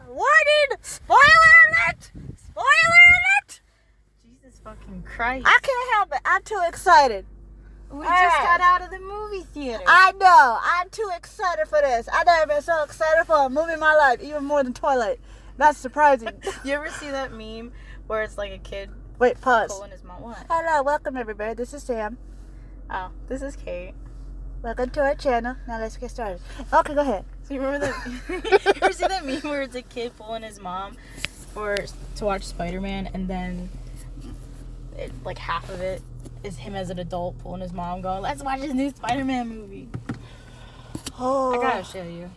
Warning! Spoiler alert! Spoiler alert! Jesus fucking Christ. I can't help it. I'm too excited. We just got out of the movie theater. I know. I'm too excited for this. I've never been so excited for a movie in my life, even more than Twilight. That's surprising. You ever see that meme where it's like a kid Wait, pause. pulling his mom? What? Hello, welcome everybody. This is Sam. Oh, this is Kate. Welcome to our channel. Now let's get started. Okay, go ahead. So you remember that? You ever see that meme where it's a kid pulling his mom to watch Spider-Man, and then like half of it is him as an adult pulling his mom, going, "Let's watch this new Spider-Man movie." Oh, I gotta show you.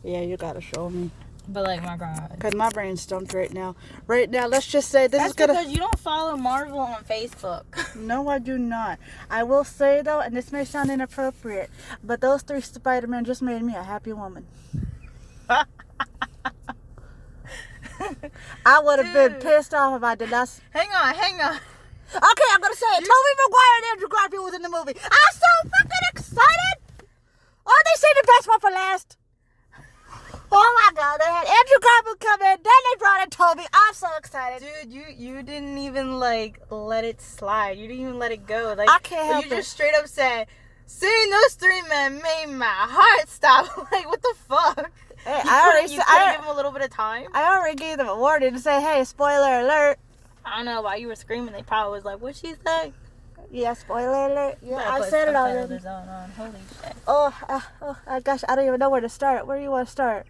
Yeah, you gotta show me. But like, my God. Because my brain's stumped right now. Right now, let's just say this That's is gonna... because you don't follow Marvel on Facebook. No, I do not. I will say, though, and this may sound inappropriate, but those 3 Spider-Men just made me a happy woman. I would have been pissed off if I did not... Hang on. Okay, I'm going to say it. Tobey Maguire and Andrew Garfield was in the movie. I'm so fucking excited! Oh, they saved the best one for last. Oh my God, they had Andrew Garfield come in, then they brought in Toby. I'm so excited. Dude, you didn't even like let it slide. You didn't even let it go. Like, I can't help you just straight up said, "Seeing those 3 men made my heart stop." Like, what the fuck? Hey, You couldn't give them a little bit of time? I already gave them a warning to say, hey, spoiler alert. I don't know, while you were screaming, they probably was like, "What'd she say?" Yeah, spoiler alert. Yeah, Better I put said it subtitles already. on. Holy shit. Oh, gosh, I don't even know where to start. Where do you want to start?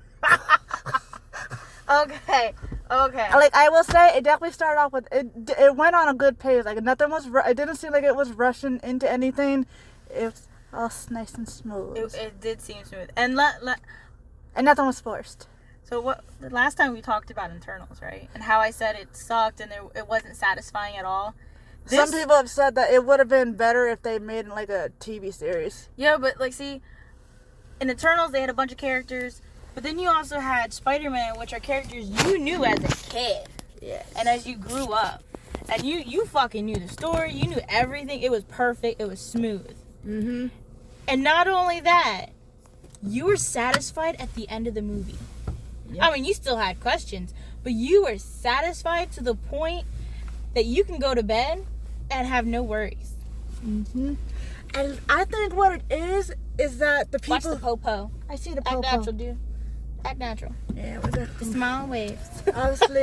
Okay. Like, I will say, it definitely started off with, it went on a good pace. Like, nothing was, it didn't seem like it was rushing into anything. It was all nice and smooth. It did seem smooth. And and nothing was forced. So the last time we talked about Internals, right? And how I said it sucked and it wasn't satisfying at all. Some people have said that it would have been better if they made like a TV series. Yeah, but like, see, in Eternals they had a bunch of characters, but then you also had Spider-Man, which are characters you knew as a kid. Yeah. And as you grew up, and you fucking knew the story, you knew everything. It was perfect. It was smooth. Mhm. And not only that, you were satisfied at the end of the movie. Yep. I mean, you still had questions, but you were satisfied to the point that you can go to bed and have no worries. Mhm. And I think what it is that the people... Watch the po-po. I see the Act po-po. natural, dude. Act natural. Yeah, with the... The smile waves. Honestly,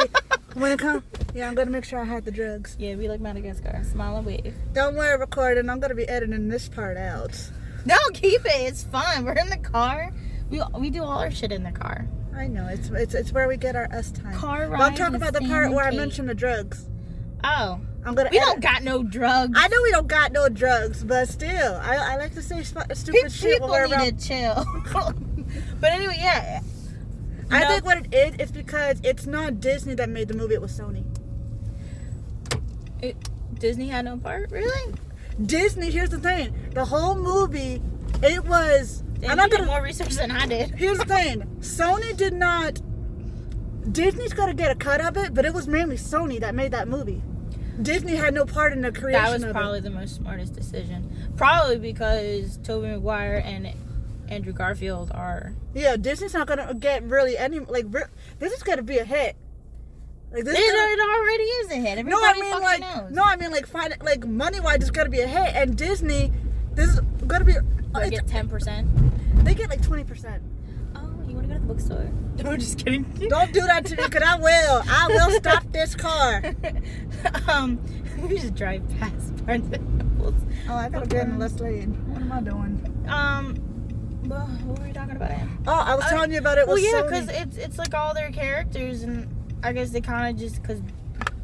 when it comes... Yeah, I'm going to make sure I had the drugs. Yeah, we like Madagascar. Smile and wave. Don't worry, recording. I'm going to be editing this part out. No, keep it. It's fun. We're in the car. We do all our shit in the car. I know. It's where we get our us time. Car ride. But I'm talking about the part where I mentioned the drugs. Oh. I'm gonna. We don't got no drugs. I know we don't got no drugs, but still, I like to say stupid shit when we're around. People need to chill. But anyway, yeah. I think what it is because it's not Disney that made the movie; it was Sony. Disney had no part, really? Disney. Here's the thing: the whole movie, it was. I'm not doing more research than I did. Here's the thing: Sony did not. Disney's got to get a cut of it, but it was mainly Sony that made that movie. Disney had no part in the creation of it. That was probably the most smartest decision. Probably because Tobey Maguire and Andrew Garfield are... Yeah, Disney's not going to get really any... Like, this is going to be a hit. Like this it already is a hit. Everybody knows. No, I mean, like money-wise, it's going to be a hit. And Disney, this is going to be... They get 10%? They get like 20%. Oh, you want to go to the bookstore? No, just kidding. Don't do that to me, because I will stop this car. We just drive past Barnes & Nobles. Oh, I gotta get in the left lane. What am I doing? Well, what were we talking about? Oh, I was telling you about it. Well, yeah, because it's like all their characters, and I guess they kind of just, because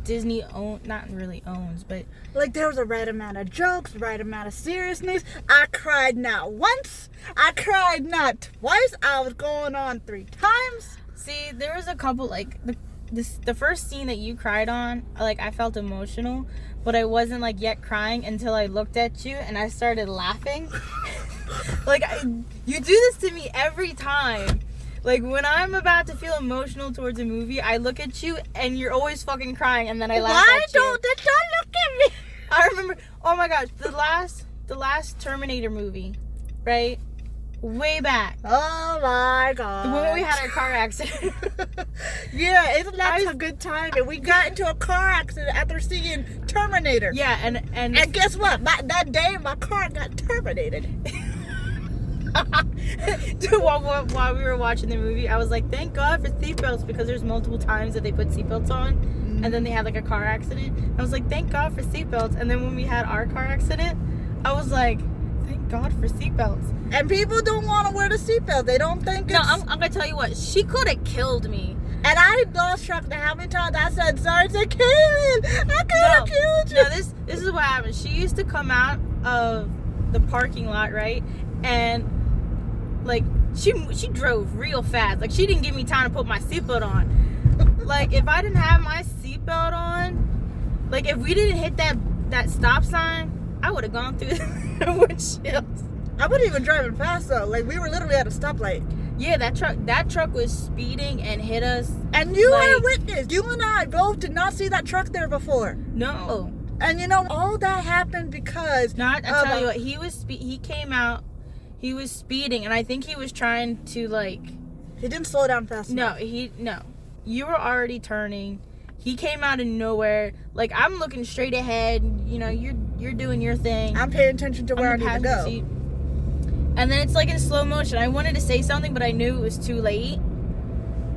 Disney not really owns, but like there was a right amount of jokes, right amount of seriousness. I cried not once. I cried not twice. I was going on 3 times. See, there was a couple, like the first scene that you cried on, like I felt emotional, but I wasn't like yet crying until I looked at you and I started laughing. Like you do this to me every time. Like, when I'm about to feel emotional towards a movie, I look at you, and you're always fucking crying, and then I laugh at you. Don't look at me. I remember, oh my gosh, the last Terminator movie, right? way back. Oh my god. The moment we had our car accident. Yeah, isn't that a good time? And we got into a car accident after seeing Terminator. Yeah, and guess what? That day my car got terminated. while we were watching the movie, I was like, thank God for seatbelts, because there's multiple times that they put seatbelts on, and then they had like a car accident. I was like, thank God for seatbelts. And then when we had our car accident, I was like, thank God for seatbelts. And people don't want to wear the seatbelt. They don't think it's... No, I'm gonna tell you what, she could have killed me. And I lost track of how many times I said sorry. I said, Kaylin, I could have killed you. No, this is what happened. She used to come out of the parking lot, right? And like she drove real fast. Like she didn't give me time to put my seatbelt on. Like if I didn't have my seatbelt on, like if we didn't hit that stop sign, I would have gone through the windshield. I wasn't even driving fast though. Like we were literally at a stoplight. Yeah, that truck was speeding and hit us. And you are a witness. You and I both did not see that truck there before. No. And you know, all that happened because... No, I tell you what, he came out, he was speeding, and I think he was trying to like... He didn't slow down fast enough. No. You were already turning. He came out of nowhere. Like, I'm looking straight ahead. You know, you're doing your thing. I'm paying attention to where I need to go. Seat. And then it's like in slow motion. I wanted to say something, but I knew it was too late.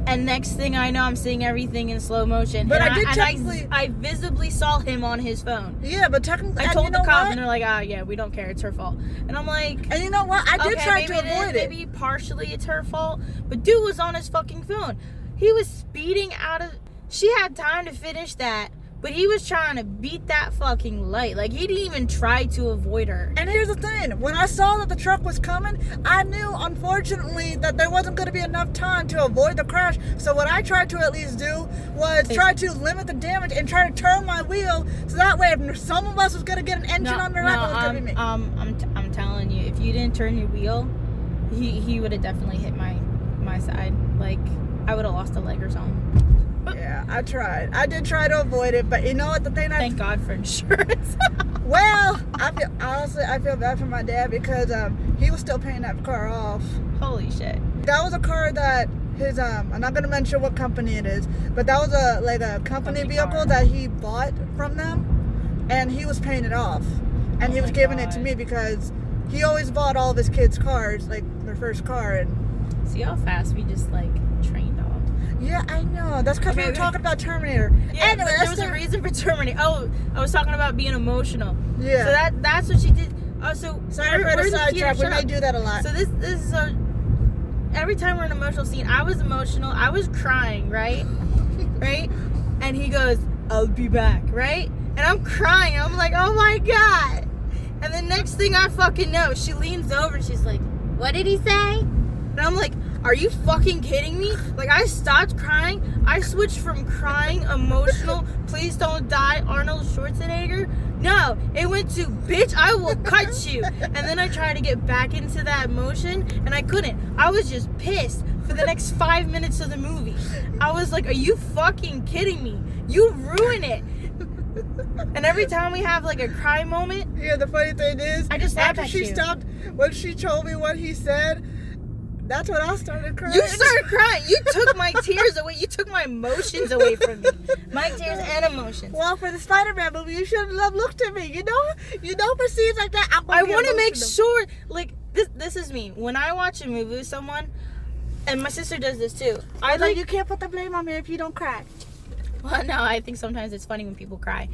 And next thing I know, I'm seeing everything in slow motion. But and I visibly saw him on his phone. Yeah, but technically... I told the cop, and they're like, yeah, we don't care. It's her fault. And I'm like... And you know what? I did try to avoid it. Maybe partially it's her fault. But dude was on his fucking phone. He was speeding out of... She had time to finish that. But he was trying to beat that fucking light. Like, he didn't even try to avoid her. And here's the thing. When I saw that the truck was coming, I knew, unfortunately, that there wasn't going to be enough time to avoid the crash. So what I tried to at least do was try to limit the damage and try to turn my wheel. So that way, if some of us was going to get an engine under that, it was going to be me. I'm telling you, if you didn't turn your wheel, he would have definitely hit my side. Like, I would have lost a leg or something. Yeah, I tried. I did try to avoid it, but you know what? Thank God for insurance. Well, I feel bad for my dad because he was still paying that car off. Holy shit. That was a car that his I'm not gonna mention what company it is, but that was a company vehicle car that he bought from them, and he was paying it off, and he was giving it to me because he always bought all of his kids' cars, like their first car. And see how fast we just like trained off. Yeah, I know. That's because we were talking about Terminator. Yeah, anyway, there was a reason for Terminator. Oh, I was talking about being emotional. Yeah. So that's what she did. Oh, so sorry for the sidetrack. We may do that a lot. So this is every time we're in an emotional scene, I was emotional. I was crying, right? Right? And he goes, "I'll be back," right? And I'm crying. I'm like, "Oh my God!" And the next thing I fucking know, she leans over and she's like, "What did he say?" And I'm like, are you fucking kidding me? Like, I stopped crying. I switched from crying, emotional, please don't die, Arnold Schwarzenegger. No, it went to, bitch, I will cut you. And then I tried to get back into that emotion, and I couldn't. I was just pissed for the next 5 minutes of the movie. I was like, are you fucking kidding me? You ruin it. And every time we have like a cry moment. Yeah, the funny thing is, I just after she stopped, when she told me what he said, that's when I started crying. You started crying. You took my tears away. You took my emotions away from me. My tears and emotions. Well, for the Spider-Man movie, you should have looked at me. You know, for scenes like that, I want to make sure, like, this is me. When I watch a movie with someone, and my sister does this too. I like, you can't put the blame on me if you don't cry. Well, no, I think sometimes it's funny when people cry.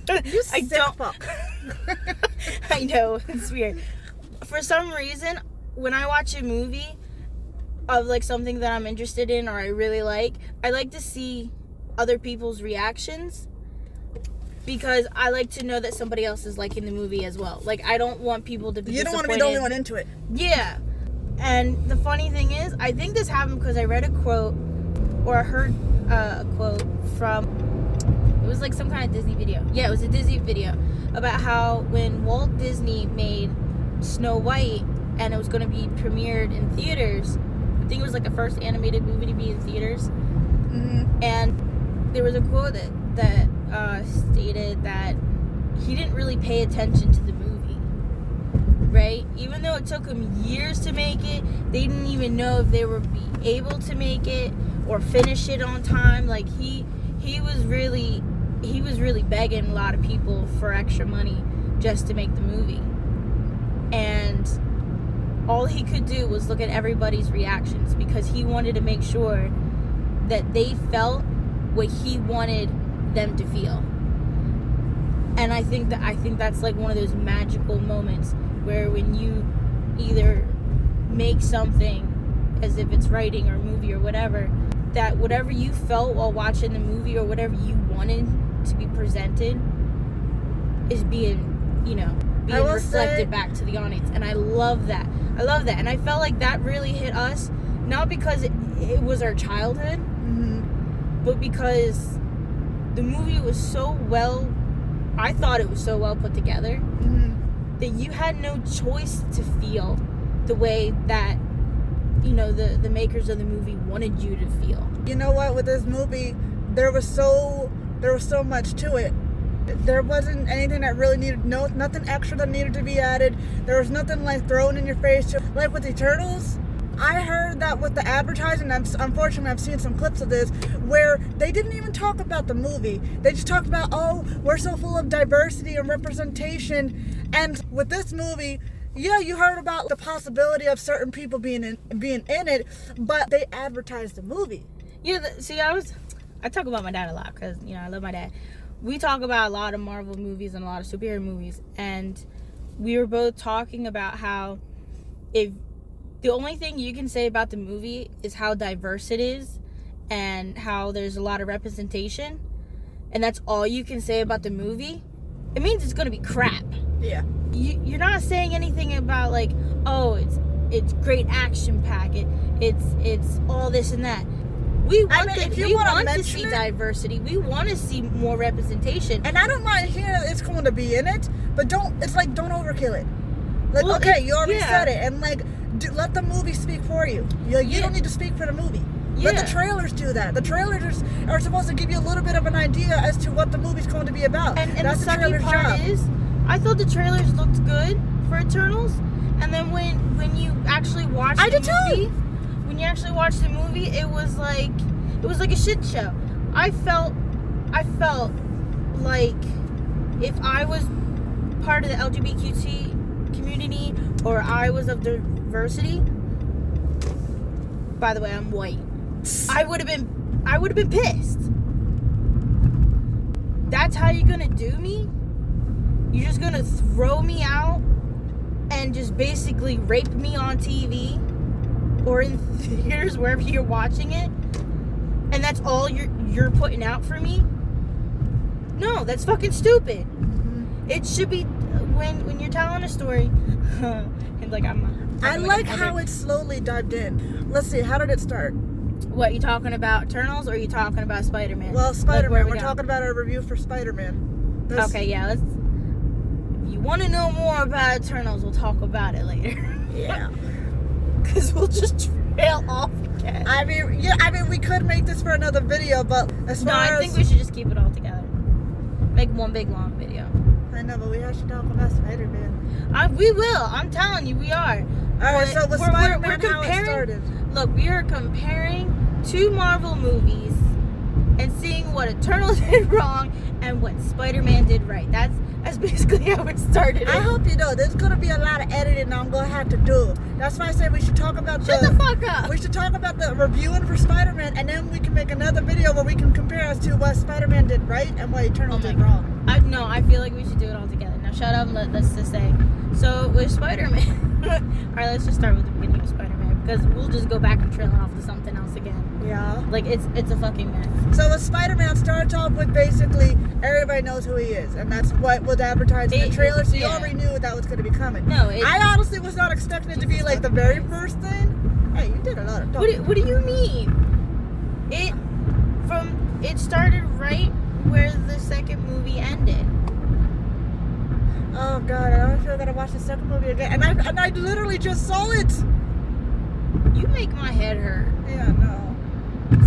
You sick fuck. I know, it's weird. For some reason, when I watch a movie of like something that I'm interested in or I really like, I like to see other people's reactions because I like to know that somebody else is liking the movie as well. Like, I don't want people to be disappointed. You don't want to be the only one into it. Yeah. And the funny thing is, I think this happened because I read a quote or I heard a quote from, it was like some kind of Disney video. Yeah, it was a Disney video about how when Walt Disney made Snow White and it was going to be premiered in theaters, I think it was like the first animated movie to be in theaters. Mm-hmm. And there was a quote that stated that he didn't really pay attention to the movie, right? Even though it took them years to make it, they didn't even know if they would be able to make it or finish it on time. Like he was really begging a lot of people for extra money just to make the movie. And all he could do was look at everybody's reactions because he wanted to make sure that they felt what he wanted them to feel. And I think that's like one of those magical moments where when you either make something as if it's writing or movie or whatever, that whatever you felt while watching the movie or whatever you wanted to be presented is being reflected back to the audience. And I love that. And I felt like that really hit us, not because it was our childhood, but because the movie was I thought it was so well put together that you had no choice to feel the way that, the makers of the movie wanted you to feel. You know what? With this movie, there was so much to it. There wasn't anything that really nothing extra that needed to be added. There was nothing like thrown in your face. Like with Eternals, I heard that with the advertising, unfortunately I've seen some clips of this, where they didn't even talk about the movie. They just talked about, we're so full of diversity and representation. And with this movie, yeah, you heard about the possibility of certain people being in it, but they advertised the movie. I talk about my dad a lot because, I love my dad. We talk about a lot of Marvel movies and a lot of superhero movies, and we were both talking about how if the only thing you can say about the movie is how diverse it is and how there's a lot of representation, and that's all you can say about the movie, it means it's going to be crap. Yeah. You're not saying anything about like, it's great action pack. It's all this and that. We want to see diversity. We want to see more representation. And I don't mind hearing it's going to be in it, but don't overkill it. Like, you already said it, and like, let the movie speak for you. You don't need to speak for the movie. Yeah. Let the trailers do that. The trailers are supposed to give you a little bit of an idea as to what the movie's going to be about. And that's the trailer's job. I thought the trailers looked good for Eternals, and then when you actually watch when you actually watch the movie, it was like a shit show. I felt like if I was part of the LGBTQ community or I was of diversity, by the way, I'm white, I would have been pissed. That's how you're gonna do me? You're just gonna throw me out and just basically rape me on TV or in theaters, wherever you're watching it, and that's all you're putting out for me? No, that's fucking stupid. It should be when you're telling a story. And like I like how it slowly dived in. Let's see, how did it start? What, you talking about Eternals or are you talking about Spider-Man? Well, Spider-Man. We're talking about our review for Spider-Man. Okay, yeah, let's. If you want to know more about Eternals, we'll talk about it later. Yeah. Because we'll just trail off again. I mean, we could make this for another video, but I think we should just keep it all together. Make one big long video. I know, but we have to talk about Spider-Man. We will. I'm telling you, we are. Alright, so with Spider-Man, how it started. Look, we are comparing two Marvel movies and seeing what Eternals did wrong and what Spider-Man did right. That's basically how it started. I hope you know there's gonna be a lot of editing I'm gonna have to do. That's why I said we should talk about Shut the fuck up. We should talk about the reviewing for Spider-Man, and then we can make another video where we can compare as to what Spider-Man did right and what Eternals did wrong. I feel like we should do it all together. Now shut up and let's just say. So with Spider-Man, alright, let's just start with the beginning of Spider-Man, because we'll just go back and trail off to something else again. Yeah. Like it's a fucking mess. So with Spider-Man starts off with basically everybody knows who he is, and that's what was advertised in the trailer, so you already knew that was going to be coming. No, I honestly was not expecting it to be like the very first thing. Hey, you did a lot of talking. What do you mean? It started right where the second movie ended. Oh god, I don't feel I gotta watch the second movie again, and I literally just saw it. You make my head hurt. Yeah, no.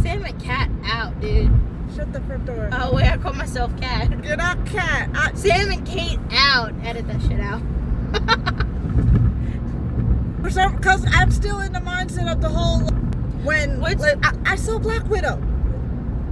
Sam and Cat out, dude. Shut the front door. Oh wait, I call myself Cat. You're not Cat. Sam and Kate out. Edit that shit out. For some, because I'm still in the mindset of the whole when What's- like, I saw Black Widow.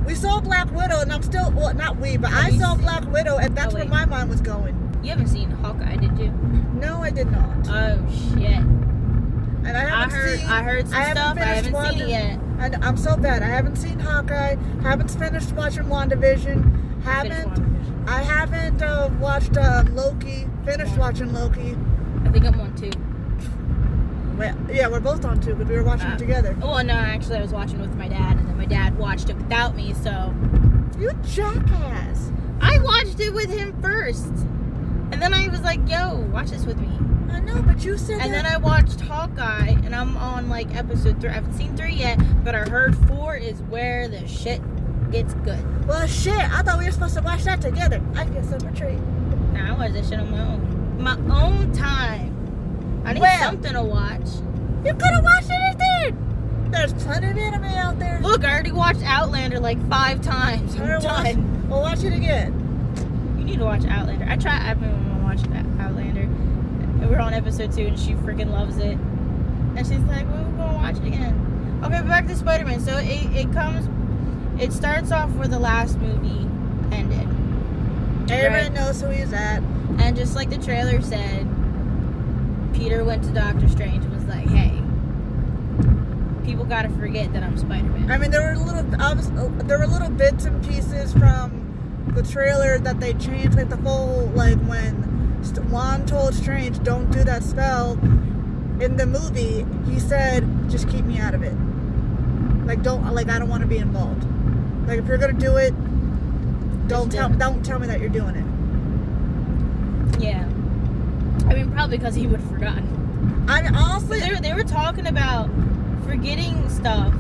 We saw Black Widow, and I'm still not we, but Have I you saw seen- Black Widow, and that's Oh, where wait. my mind was going. You haven't seen Hawkeye, did you? No, I did not. Oh shit! And I haven't seen. I heard some stuff. I haven't seen it yet. And I'm so bad. I haven't seen Hawkeye. Haven't finished watching WandaVision. I haven't watched Loki. Finished watching Loki. I think I'm on 2. Well, yeah, we're both on 2 because we were watching it together. Well, no, actually, I was watching with my dad, and then my dad watched it without me, so You jackass. I watched it with him first. And then I was like, yo, watch this with me. I know, but you said And that. then I watched Hawkeye, and I'm on, like, episode 3. I haven't seen 3 yet, but I heard 4 is where the shit gets good. Well, shit. I thought we were supposed to watch that together. I guess I'm a treat. Nah, I watched that shit on my own. My own time. I need something to watch. You could have watched it then. There's plenty of anime out there. Look, I already watched Outlander like 5 times. I'm done. We'll watch it again. You need to watch Outlander. I've been watching Outlander. And we're on episode 2, and she freaking loves it. And she's like, well, we're going to watch it again. Okay, but back to Spider-Man. So it starts off where the last movie ended. Everybody knows who he's at. And just like the trailer said, Peter went to Doctor Strange and was like, hey, people gotta forget that I'm Spider-Man. I mean, there were little bits and pieces from the trailer that they changed, like the full, like when Juan told Strange, don't do that spell. In the movie, he said, just keep me out of it. Like, I don't want to be involved. Like, if you're gonna do it, don't tell me that you're doing it. Yeah. I mean, probably because he would have forgotten. I mean, honestly, They were talking about forgetting stuff,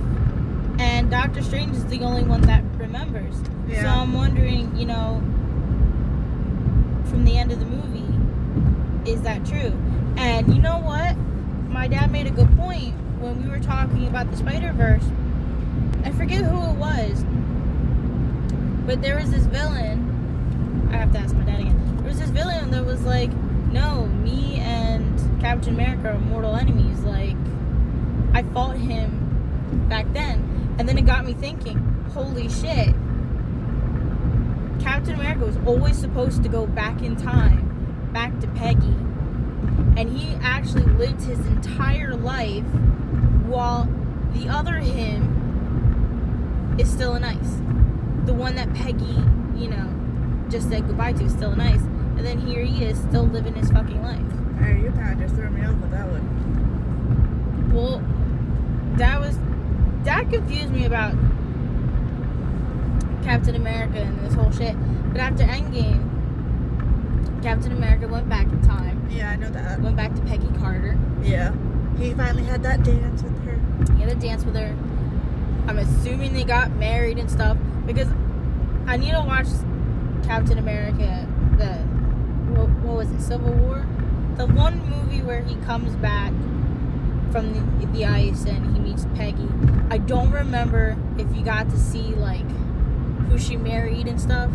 and Doctor Strange is the only one that remembers. Yeah. So I'm wondering, from the end of the movie, is that true? And you know what? My dad made a good point when we were talking about the Spider-Verse. I forget who it was, but there was this villain. I have to ask my dad again. There was this villain that was like, no, me and Captain America are mortal enemies. Like, I fought him back then. And then it got me thinking, holy shit. Captain America was always supposed to go back in time, back to Peggy. And he actually lived his entire life while the other him is still an ice. The one that Peggy, just said goodbye to is still an ice. And then here he is, still living his fucking life. hey, you kind of just threw me off with that one. Well, that confused me about Captain America and this whole shit. But after Endgame, Captain America went back in time. Yeah, I know that. Went back to Peggy Carter. Yeah. He finally had that dance with her. He had a dance with her. I'm assuming they got married and stuff. Because I need to watch Captain America, what was it, Civil War? The one movie where he comes back from the ice and he meets Peggy. I don't remember if you got to see, like, who she married and stuff.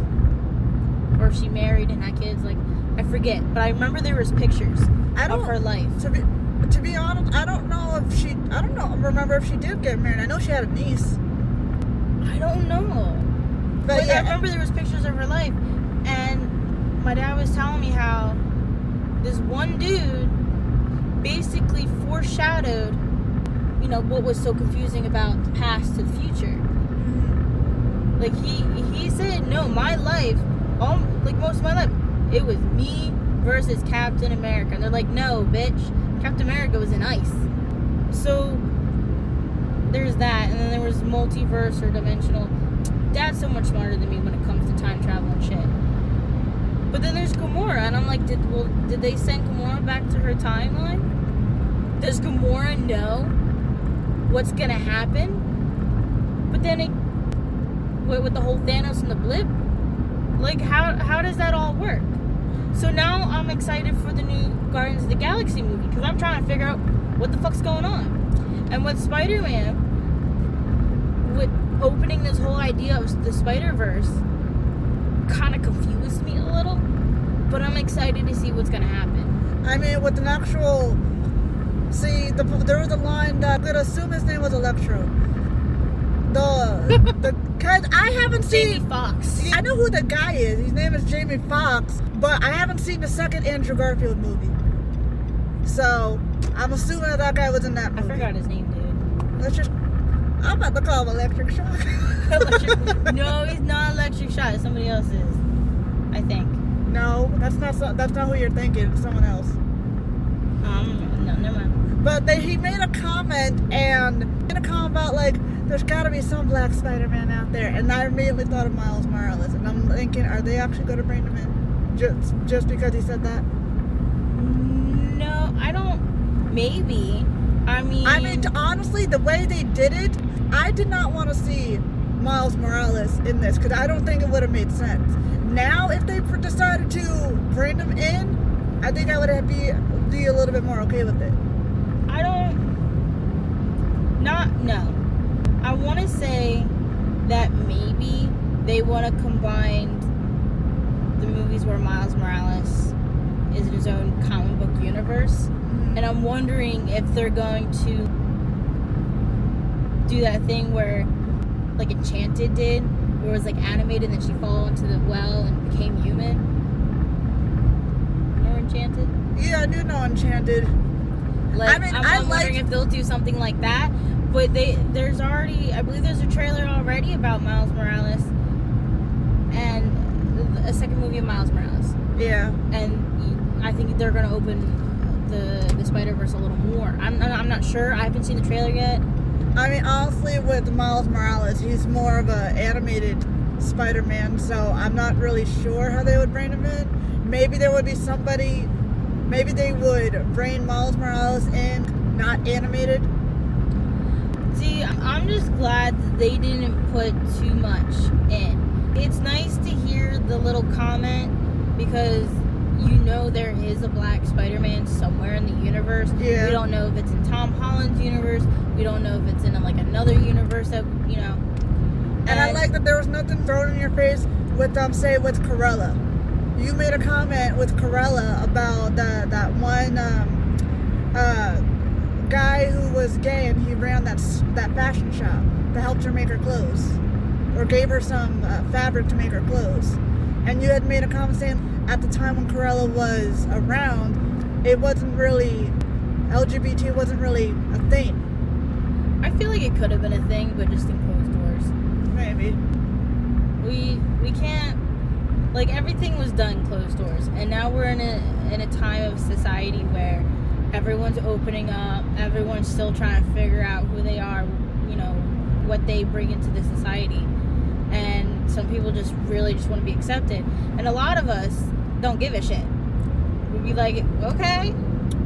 Or if she married and had kids. Like, I forget. But I remember there was pictures of her life. To be honest, I don't remember if she did get married. I know she had a niece. I don't know. But I remember there was pictures of her life. And my dad was telling me how this one dude basically foreshadowed, what was so confusing about the past to the future. Like, he said, no, my life, most of my life, it was me versus Captain America. And they're like, no, bitch, Captain America was in ice. So, there's that. And then there was multiverse or dimensional. Dad's so much smarter than me when it comes to time travel and shit. But then there's Gamora. And I'm like, did they send Gamora back to her timeline? Does Gamora know what's gonna happen? But then with the whole Thanos and the blip, like, how does that all work? So now I'm excited for the new Guardians of the Galaxy movie because I'm trying to figure out what the fuck's going on. And with Spider-Man, with opening this whole idea of the Spider-Verse, kind of confused me a little, but I'm excited to see what's gonna happen. I mean, with an actual See, there was a line that I'm gonna assume his name was Electro. Cause I haven't seen Jamie Foxx. I know who the guy is. His name is Jamie Foxx, but I haven't seen the second Andrew Garfield movie. So I'm assuming that guy was in that movie. I forgot his name, dude. I'm about to call him Electric Shock. No, he's not Electric Shock. Somebody else is, I think. No, that's not who you're thinking. It's someone else. No, never mind. But he made a comment about like there's got to be some black Spider-Man out there, and I immediately thought of Miles Morales, and I'm thinking, are they actually going to bring him in just because he said that? No, I don't. Maybe. I mean, honestly, the way they did it, I did not want to see Miles Morales in this because I don't think it would have made sense. Now, if they decided to bring him in, I think I would be a little bit more okay with it. No. I want to say that maybe they want to combine the movies where Miles Morales is in his own comic book universe. And I'm wondering if they're going to do that thing where, like Enchanted did, where it was like animated and then she fell into the well and became human. Remember Enchanted? Yeah, I do know Enchanted. I'm wondering if they'll do something like that. But there's already, I believe there's a trailer already about Miles Morales and a second movie of Miles Morales. Yeah. And I think they're going to open the Spider-Verse a little more. I'm not sure. I haven't seen the trailer yet. I mean, honestly, with Miles Morales, he's more of an animated Spider-Man, so I'm not really sure how they would bring him in. Maybe there would be somebody, maybe they would bring Miles Morales in, not animated. See, I'm just glad that they didn't put too much in. It's nice to hear the little comment because you know there is a black Spider-Man somewhere in the universe. Yeah. We don't know if it's in Tom Holland's universe. We don't know if it's in like another universe that, you know. And I like that there was nothing thrown in your face with say with Corella. You made a comment with Corella about that one guy who was gay and he ran that fashion shop that helped her make her clothes or gave her some fabric to make her clothes. And you had made a comment saying at the time when Corella was around, it wasn't really, LGBT wasn't really a thing. I feel like it could have been a thing, but just in closed doors. Maybe. We can't, like, everything was done closed doors, and now we're in a time of society where everyone's opening up, everyone's still trying to figure out who they are, you know, what they bring into the society. And some people just really just want to be accepted. And a lot of us don't give a shit. We'd be like, okay.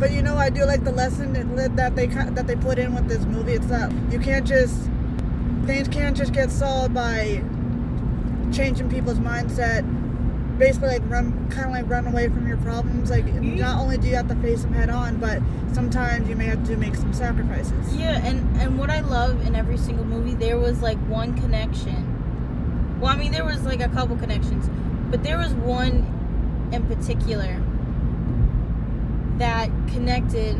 But you know, I do like the lesson that they put in with this movie. It's that things can't just get solved by changing people's mindset. Basically, like run away from your problems. Like, not only do you have to face them head on, but sometimes you may have to make some sacrifices. Yeah, and what I love in every single movie, there was like one connection. Well, I mean, there was like a couple connections, but there was one in particular that connected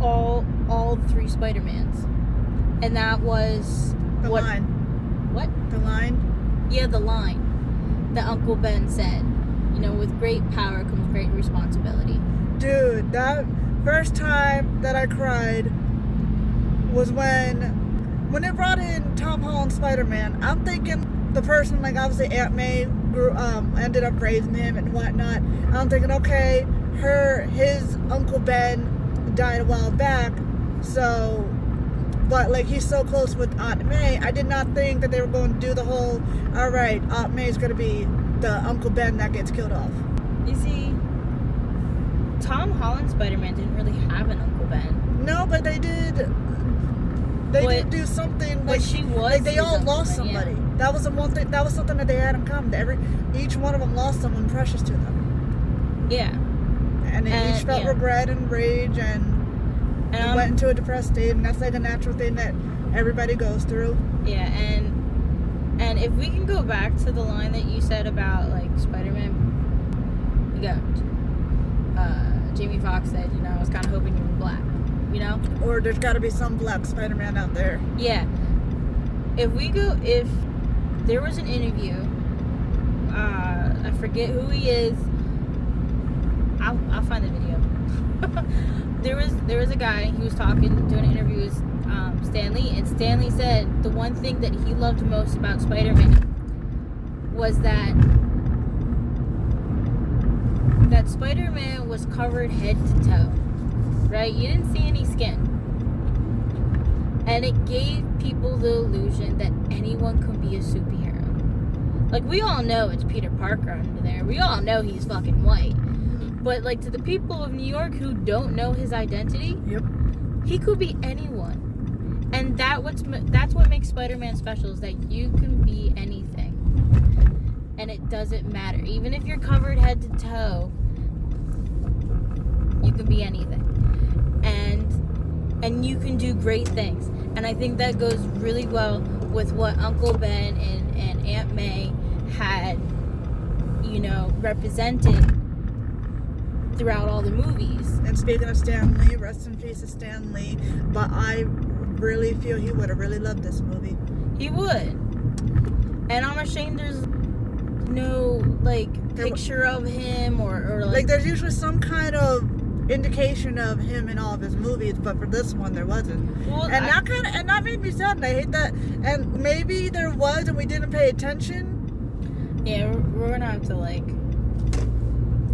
all three Spider-Mans, and that was The line. What? The line? Yeah, the line that Uncle Ben said. You know, with great power comes great responsibility. Dude, that first time that I cried was when they brought in Tom Holland's Spider-Man. I'm thinking the person, like obviously Aunt May ended up raising him and whatnot. I'm thinking, okay, his Uncle Ben died a while back, so, but like he's so close with Aunt May, I did not think that they were going to do the whole, all right, Aunt May's going to be the Uncle Ben that gets killed off. You see, Tom Holland's Spider-Man didn't really have an Uncle Ben. No, but they did. They did do something like she was. Like they all lost Ben, somebody. Yeah. That was the one thing. That was something that they had in common. Each one of them lost someone precious to them. Yeah. And they each felt regret and rage and went into a depressed state. And that's like a natural thing that everybody goes through. Yeah, and if we can go back to the line that you said about like Spider-Man, Jamie Foxx said, you know, I was kind of hoping you were black. you know? Or there's got to be some black Spider-Man out there. Yeah. If there was an interview, I forget who he is. I'll find the video. there was a guy, he was doing an interview with Stan Lee, and Stan Lee said the one thing that he loved most about Spider-Man was that Spider-Man was covered head to toe, right? You didn't see any skin. And it gave people the illusion that anyone could be a superhero. Like, we all know it's Peter Parker under there. We all know he's fucking white. But, like, to the people of New York who don't know his identity, Yep. he could be anyone. And that's what makes Spider-Man special, is that you can be anything. And it doesn't matter. Even if you're covered head to toe, you can be anything. And you can do great things. And I think that goes really well with what Uncle Ben and Aunt May had, you know, represented throughout all the movies. And speaking of Stan Lee, rest in peace to Stan Lee. But I really feel he would have really loved this movie. He would. And I'm ashamed there's no, like, picture of him or like... there's usually some kind of indication of him in all of his movies, but for this one there wasn't. Well, and that made me sad, and I hate that. And maybe there was and we didn't pay attention. Yeah, we're gonna have to, like...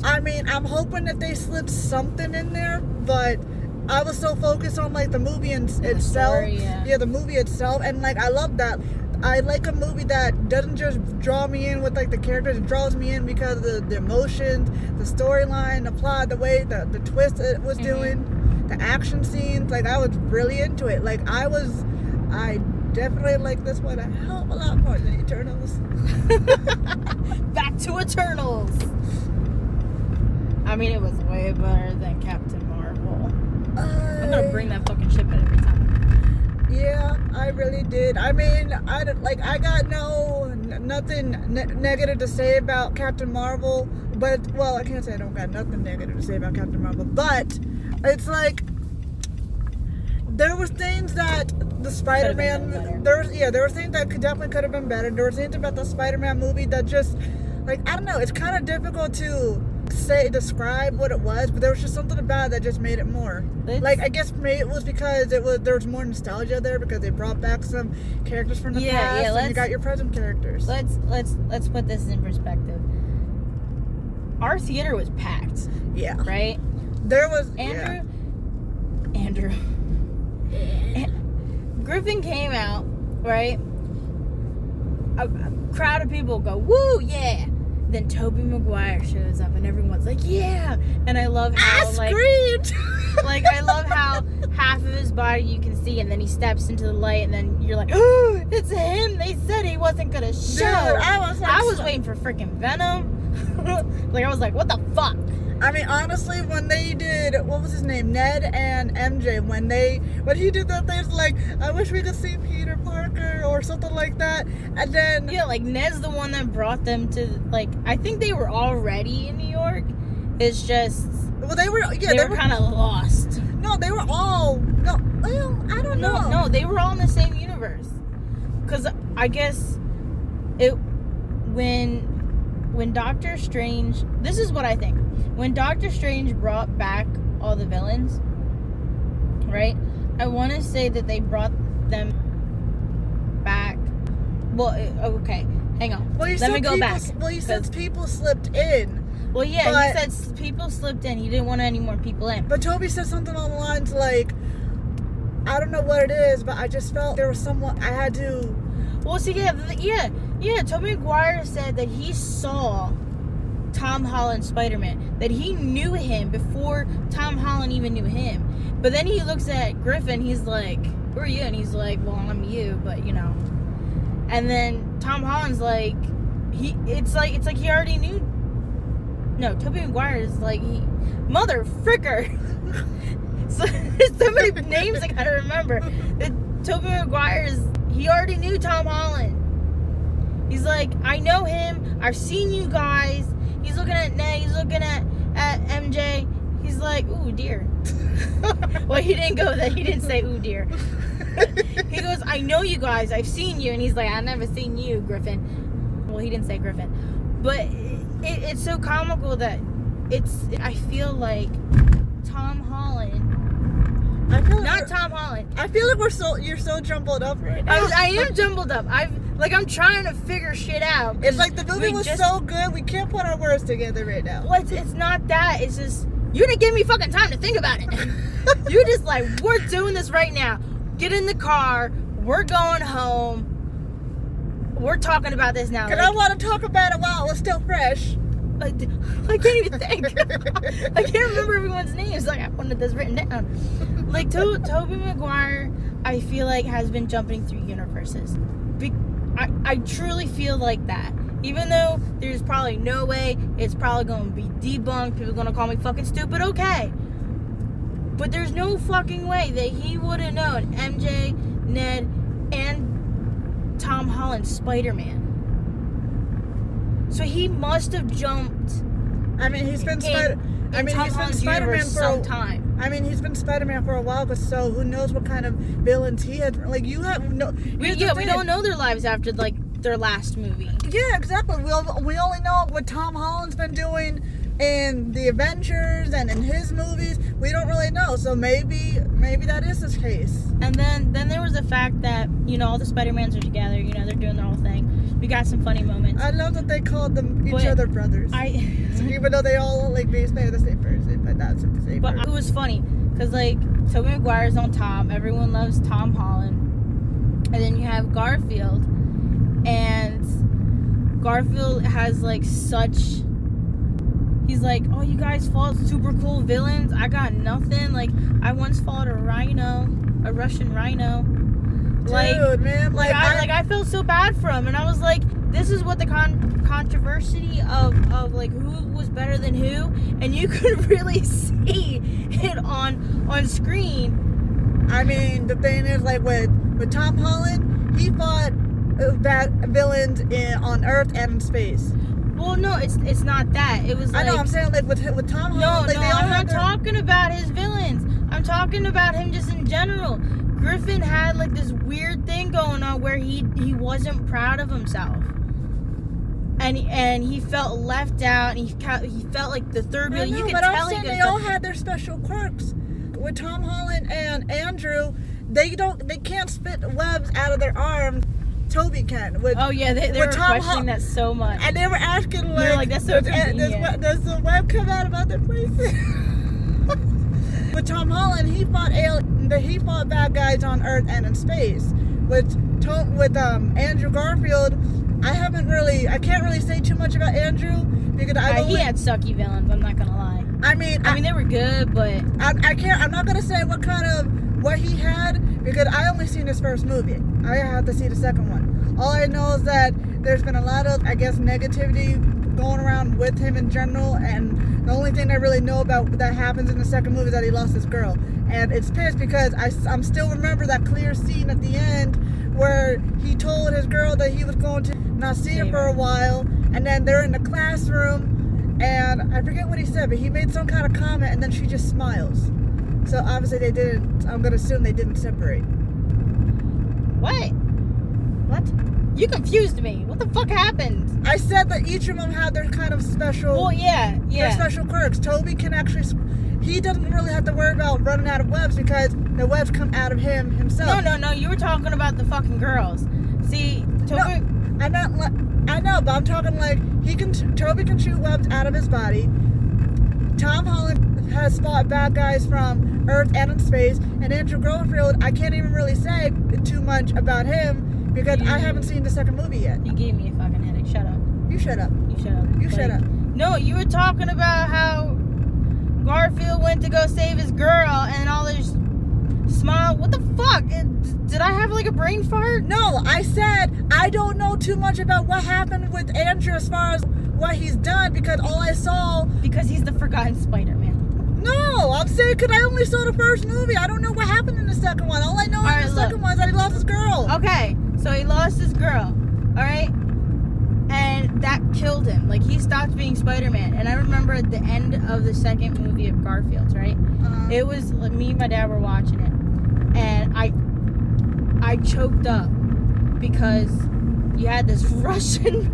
I mean, I'm hoping that they slipped something in there, but I was so focused on, like, the movie itself. Story, yeah, the movie itself, and, like, I love that. I like a movie that doesn't just draw me in with, like, the characters. It draws me in because of the emotions, the storyline, the plot, the way, the twist it was doing, the action scenes. Like, I was really into it. Like, I definitely like this one a hell of a lot more than Eternals. Back to Eternals. I mean, it was way better than Captain Marvel. I'm gonna bring that fucking shit back every time. Yeah, I really did. I mean, I got nothing negative to say about Captain Marvel, but, well, I can't say I don't got nothing negative to say about Captain Marvel, but it's like there were things that the Spider-Man, there were things that definitely could have been better. There were things about the Spider-Man movie that just, like, I don't know, it's kind of difficult to describe what it was, but there was just something about it that just made it more. Like, I guess maybe it was because there was more nostalgia there because they brought back some characters from the past, and you got your present characters. Let's put this in perspective. Our theater was packed. Yeah. Right? There was Andrew. Griffin came out, right? A crowd of people go, woo, yeah. Then Tobey Maguire shows up and everyone's like, yeah. And I love how, I screamed. Like, I love how half of his body you can see, and then he steps into the light, and then you're like, oh, it's him. They said he wasn't gonna show. Dude, I was waiting for freaking Venom. Like, I was like, what the fuck? I mean, honestly, when they did, what was his name, Ned and MJ, when he did that, they was like, I wish we could see Peter Parker or something like that. And then, yeah, like, Ned's the one that brought them to, like, I think they were already in New York. It's just, well, they were kind of lost. No, they were all, no, well, I don't know. No, they were all in the same universe. Because I guess when Doctor Strange, this is what I think. When Doctor Strange brought back all the villains, right? I want to say that they brought them back. Well, okay, hang on. Well, Let me go back. Well, you said people slipped in. Well, yeah, he said people slipped in. He didn't want any more people in. But Toby said something along the lines like, I don't know what it is, but I just felt there was someone I had to. Well, see, yeah. Tobey Maguire said that he saw Tom Holland's Spider-Man, that he knew him before Tom Holland even knew him. But then he looks at Griffin, he's like, who are you? And he's like, well, I'm you, but you know. And then Tom Holland's like, it's like he already knew. No, Tobey Maguire is like, mother fricker. So many names I gotta remember. Tobey Maguire he already knew Tom Holland. He's like, I know him. I've seen you guys. He's looking at Ned. He's looking at MJ. He's he's like, ooh, dear. Well, he didn't go there. He didn't say, ooh, dear. He goes, I know you guys. I've seen you. And he's like, I've never seen you, Griffin. Well, he didn't say Griffin. But it's so comical that I feel like Tom Holland. Tom Holland. I feel like you're so jumbled up right now. I am jumbled up. I'm trying to figure shit out. It's like the movie was so good, we can't put our words together right now. Well, it's not that. It's just, you didn't give me fucking time to think about it. You're just like, we're doing this right now. Get in the car. We're going home. We're talking about this now. Because I want to talk about it while it was still fresh. I can't even think. I can't remember everyone's names. Like, I wanted this written down. Like, Tobey Maguire, I feel like, has been jumping through universes. I truly feel like that. Even though there's probably no way, it's probably going to be debunked. People are going to call me fucking stupid. Okay. But there's no fucking way that he would have known MJ, Ned, and Tom Holland's Spider-Man. So he must have jumped. I mean, he's been Spider-Man for some time. I mean, he's been Spider-Man for a while, but so who knows what kind of villains he had? Like, you have no. We don't know their lives after like their last movie. Yeah, exactly. We only know what Tom Holland's been doing in the Avengers and in his movies. We don't really know. So maybe that is his case. And then there was the fact that, all the Spider-Mans are together. They're doing their whole thing. We got some funny moments. I love that they called them each other brothers. Even though they all look like basically the same person, but that's the same person. It was funny because like Tobey Maguire's on top. Everyone loves Tom Holland, and then you have Garfield, and Garfield has like such. He's like, oh, you guys fought super cool villains. I got nothing. Like, I once fought a Russian rhino. Dude, man, I felt so bad for him, and I was like, this is what the controversy of like who was better than who, and you could really see it on screen. I mean, the thing is, like with Tom Holland, he fought bad villains on Earth and in space. Well, no, it's not that. It was like, I know. I'm saying like with Tom Holland. I'm not talking about his villains. I'm talking about him just in general. Griffin had like this weird thing going on where he wasn't proud of himself, and he felt left out, and he felt like the third wheel. You could tell they all had their special quirks. With Tom Holland and Andrew, they can't spit webs out of their arms. Toby can. They were questioning that so much, and they were asking they're like, that's so convenient. Does the web come out of other places? With Tom Holland, he fought bad guys on Earth and in space. With Andrew Garfield, I can't really say too much about Andrew because he had sucky villains. I'm not gonna lie. I mean they were good, but I'm not gonna say what he had because I only seen his first movie. I have to see the second one. All I know is that there's been a lot of, I guess, negativity going around with him in general, and the only thing I really know about that happens in the second movie is that he lost his girl, and it's pissed because I'm still remember that clear scene at the end where he told his girl that he was going to not see her for a while, and then they're in the classroom, and I forget what he said, but he made some kind of comment, and then she just smiles. So obviously they didn't. I'm gonna assume they didn't separate. What? You confused me. What the fuck happened? I said that each of them had their kind of special. Well, yeah. Their special quirks. Toby can actually. He doesn't really have to worry about running out of webs because the webs come out of him himself. No. You were talking about the fucking girls. See, Toby. No, I'm not. I know, but I'm talking like Toby can shoot webs out of his body. Tom Holland has fought bad guys from Earth and in space, and Andrew Garfield, I can't even really say too much about him because I haven't seen the second movie yet. You gave me a fucking headache. Shut up. You shut up. You shut up. No, you were talking about how Garfield went to go save his girl and all this smile. What the fuck? Did I have like a brain fart? No, I said I don't know too much about what happened with Andrew as far as what he's done because all I saw... Because he's the forgotten Spider-Man. No, I'm saying because I only saw the first movie. I don't know what happened in the second one. All I know in the second one is that he lost his girl. Okay, so he lost his girl. Alright? And that killed him. Like, he stopped being Spider-Man. And I remember at the end of the second movie of Garfield's, right? It was, like, me and my dad were watching it. And I choked up because you had this Russian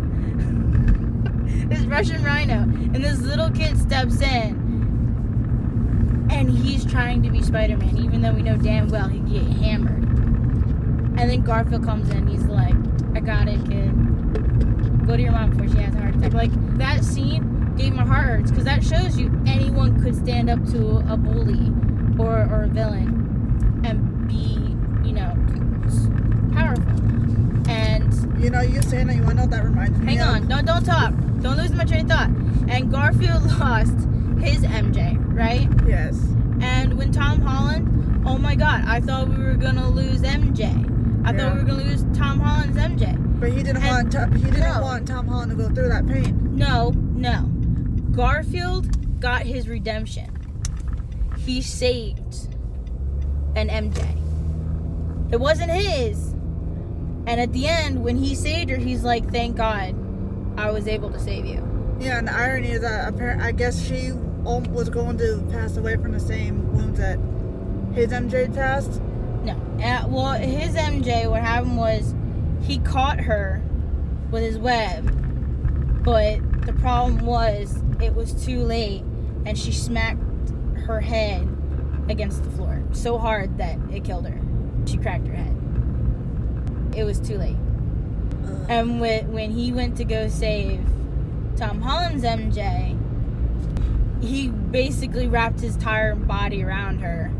rhino, and this little kid steps in, and he's trying to be Spider-Man, even though we know damn well he'd get hammered. And then Garfield comes in, he's like, I got it, kid. Go to your mom before she has a heart attack. Like, that scene gave my heart hurts, because that shows you anyone could stand up to a bully or a villain and be, powerful. And you saying that, you want to know what that reminds me of? hang on, don't talk. Don't lose my train of thought. And Garfield lost his MJ, right? Yes. And when Tom Holland, oh my God, I thought we were gonna lose MJ. I thought we were gonna lose Tom Holland's MJ. But he didn't want Tom Holland to go through that pain. No. Garfield got his redemption. He saved an MJ. It wasn't his. And at the end, when he saved her, he's like, thank God I was able to save you. Yeah, and the irony is that I guess she was going to pass away from the same wounds that his MJ passed. No. Well, his MJ, what happened was he caught her with his web, but the problem was it was too late, and she smacked her head against the floor so hard that it killed her. She cracked her head. It was too late. And when he went to go save Tom Holland's MJ, he basically wrapped his entire body around her.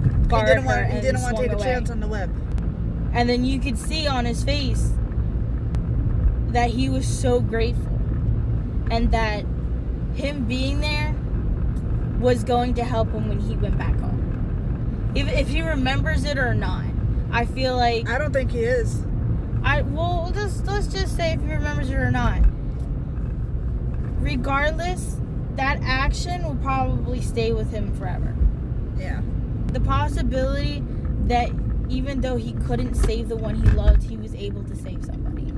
He didn't want to take a chance on the web. And then you could see on his face that he was so grateful, and that him being there was going to help him when he went back home. If he remembers it or not, I feel like... I don't think he is. Let's just say if he remembers it or not. Regardless, that action will probably stay with him forever. Yeah. The possibility that even though he couldn't save the one he loved, he was able to save somebody.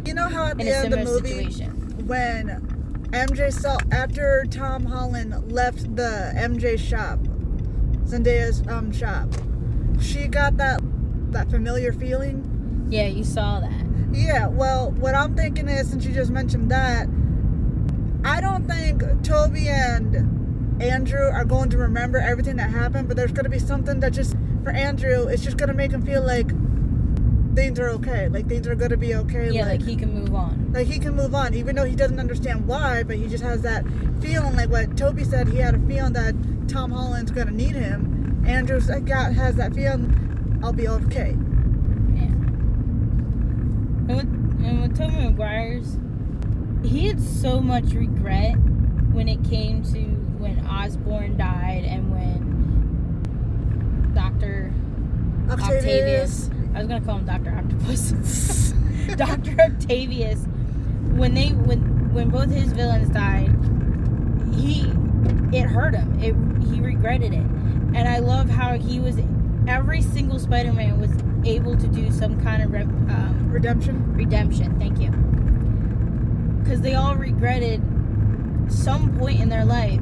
You know how at the end of the movie, when MJ saw, after Tom Holland left the MJ shop, Zendaya's shop, she got that familiar feeling? Yeah, you saw that. Yeah, well, what I'm thinking is, since you just mentioned that, I don't think Toby and Andrew are going to remember everything that happened, but there's going to be something that just, for Andrew, it's just going to make him feel like things are okay. Like, things are going to be okay. Yeah, like he can move on. Like, he can move on, even though he doesn't understand why, but he just has that feeling, like what Toby said, he had a feeling that Tom Holland's going to need him. Andrew has that feeling, I'll be okay. And with Tobey Maguire's, he had so much regret when it came to when Osborn died and when Dr. Octavius, I was gonna call him Dr. Octopus. Dr. Octavius, when both his villains died, it hurt him. He regretted it. And I love how every single Spider-Man was able to do some kind of redemption, thank you, because they all regretted some point in their life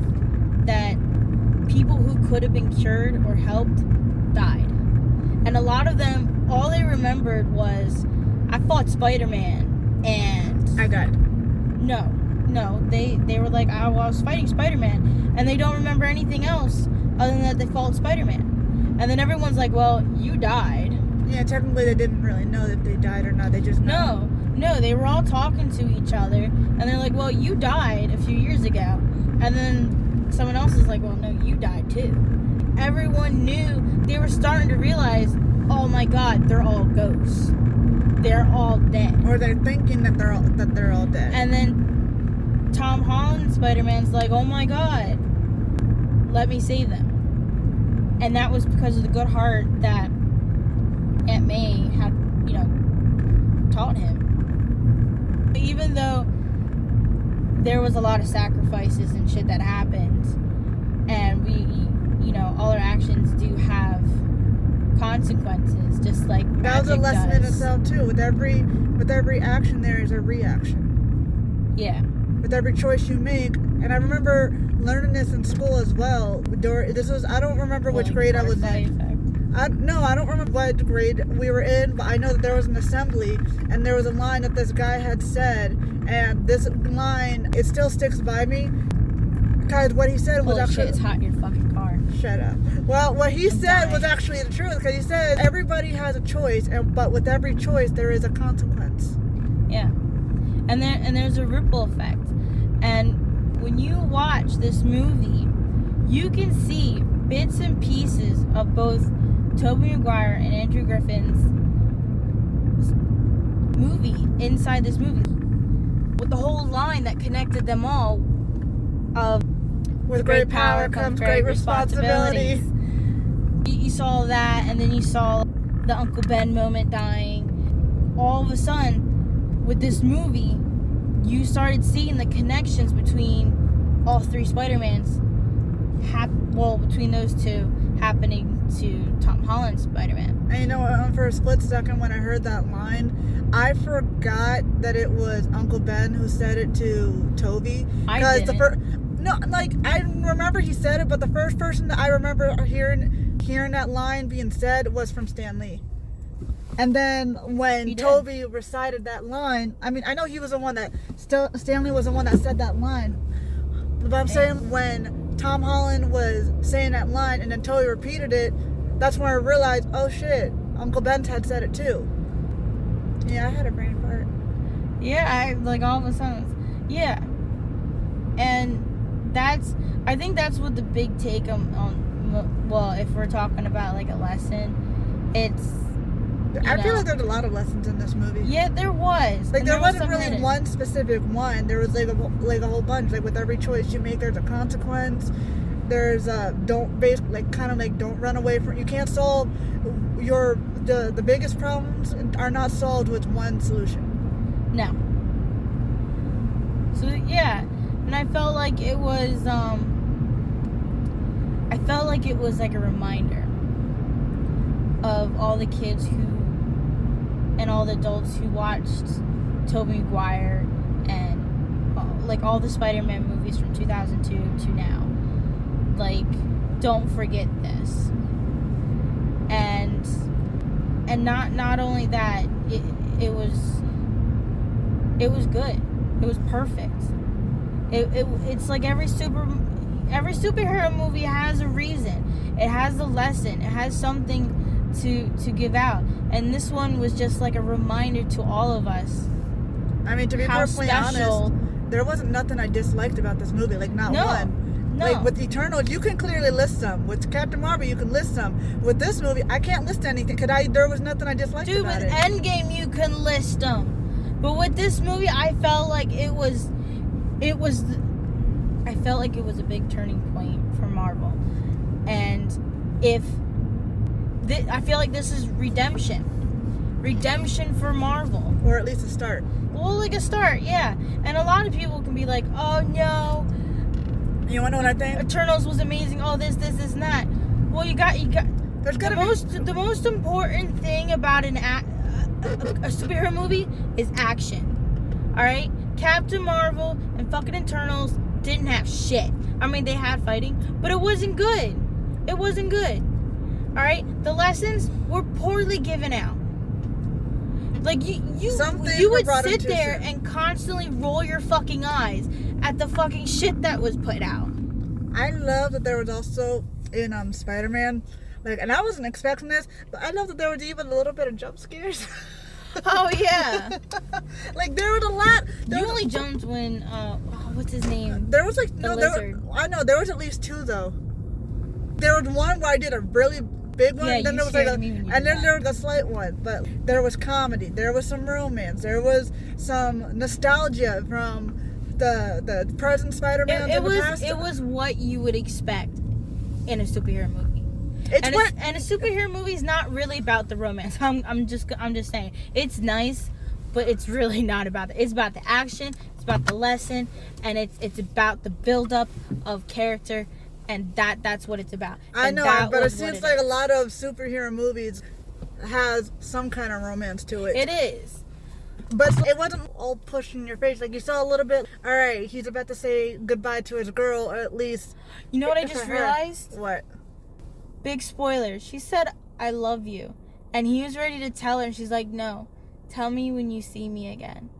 that people who could have been cured or helped died. And a lot of them, all they remembered was, I fought Spider-Man and I died. No, they were like, I was fighting Spider-Man, and they don't remember anything else other than that they fought Spider-Man. And then everyone's like, well, you died. Yeah, technically they didn't really know if they died or not. They just know. No, they were all talking to each other, and they're like, well, you died a few years ago. And then someone else is like, well, no, you died too. Everyone knew. They were starting to realize, oh my God, they're all ghosts. They're all dead. Or they're thinking that they're all dead. And then Tom Holland Spider-Man's like, oh my God, let me save them. And that was because of the good heart that Aunt May had, taught him. Even though there was a lot of sacrifices and shit that happened, and we, all our actions do have consequences, just like that was a lesson does. in itself too. With every action, there is a reaction. Yeah. With every choice you make. And I remember learning this in school as well. I don't remember which grade I was in. I don't remember what grade we were in, but I know that there was an assembly and there was a line that this guy had said, and this line, it still sticks by me because what he said was actually... Shit, it's hot in your fucking car. Shut up. Well, what he said was actually the truth, because he said everybody has a choice, but with every choice there is a consequence. Yeah. And there's a ripple effect. And when you watch this movie, you can see bits and pieces of both Tobey Maguire and Andrew Griffin's movie inside this movie. With the whole line that connected them all of with great power comes great responsibility. You saw that, and then you saw the Uncle Ben moment dying. All of a sudden, with this movie, you started seeing the connections between all three Spider-Mans. Between those two happening to Tom Holland's Spider-Man. And you know what? For a split second, when I heard that line, I forgot that it was Uncle Ben who said it to Toby. I didn't. I remember he said it, but the first person that I remember hearing that line being said was from Stan Lee. And then when Toby recited that line, I mean, I know he was the one that Stanley was the one that said that line. But I'm saying when Tom Holland was saying that line and then Toby repeated it, that's when I realized, oh shit, Uncle Ben had said it too. Yeah, I had a brain fart. Yeah, all of a sudden, yeah. And I think that's what the big take on, well, if we're talking about like a lesson, I feel like there's a lot of lessons in this movie. Yeah, there was. Like, there wasn't really one specific one. There was like a whole bunch. Like, with every choice you make, there's a consequence. There's don't run away from. You can't solve the biggest problems are not solved with one solution. No. So yeah, and I felt like it was like a reminder of all the kids and all the adults who watched Tobey Maguire and like all the Spider-Man movies from 2002 to now. Like, don't forget this. And not only that, it was good. It was perfect. It's like every superhero movie has a reason. It has a lesson. It has something to give out, and this one was just like a reminder to all of us. I mean, to be perfectly honest, there wasn't nothing I disliked about this movie. Like, not one. No. Like, with Eternals, you can clearly list some. With Captain Marvel, you can list some. With this movie, I can't list anything because there was nothing I disliked about it. Dude, with Endgame, you can list them, but with this movie, I felt like it was a big turning point for Marvel, and I feel like this is redemption for Marvel, or at least a start. Well, like a start, yeah. And a lot of people can be like, "Oh no, you wanna know what I think? Eternals was amazing. Oh, this, and that." Well, you got. There's the most important thing about a superhero movie is action. All right, Captain Marvel and fucking Eternals didn't have shit. I mean, they had fighting, but it wasn't good. It wasn't good. All right, the lessons were poorly given out. Like, you would sit there and constantly roll your fucking eyes at the fucking shit that was put out. I love that there was also in Spider-Man, like, and I wasn't expecting this, but I love that there was even a little bit of jump scares. Oh yeah. Like, there was a lot. You only jumped when what's his name? There was like I know there was at least two though. There was one where I did a really big one, yeah, then there was like there was a slight one, but there was comedy, there was some romance, there was some nostalgia from the present Spider-Man. It was what you would expect in a superhero movie. And a superhero movie is not really about the romance. I'm just saying, it's nice, but it's really not about that. It's about the action, it's about the lesson, and it's about the build-up of character. And that's what it's about. I know, but it seems like a lot of superhero movies has some kind of romance to it. It is. But it wasn't all pushed in your face. Like, you saw a little bit, all right, he's about to say goodbye to his girl, or at least... You know what I just realized? What? Big spoiler. She said, I love you. And he was ready to tell her, and she's like, no, tell me when you see me again.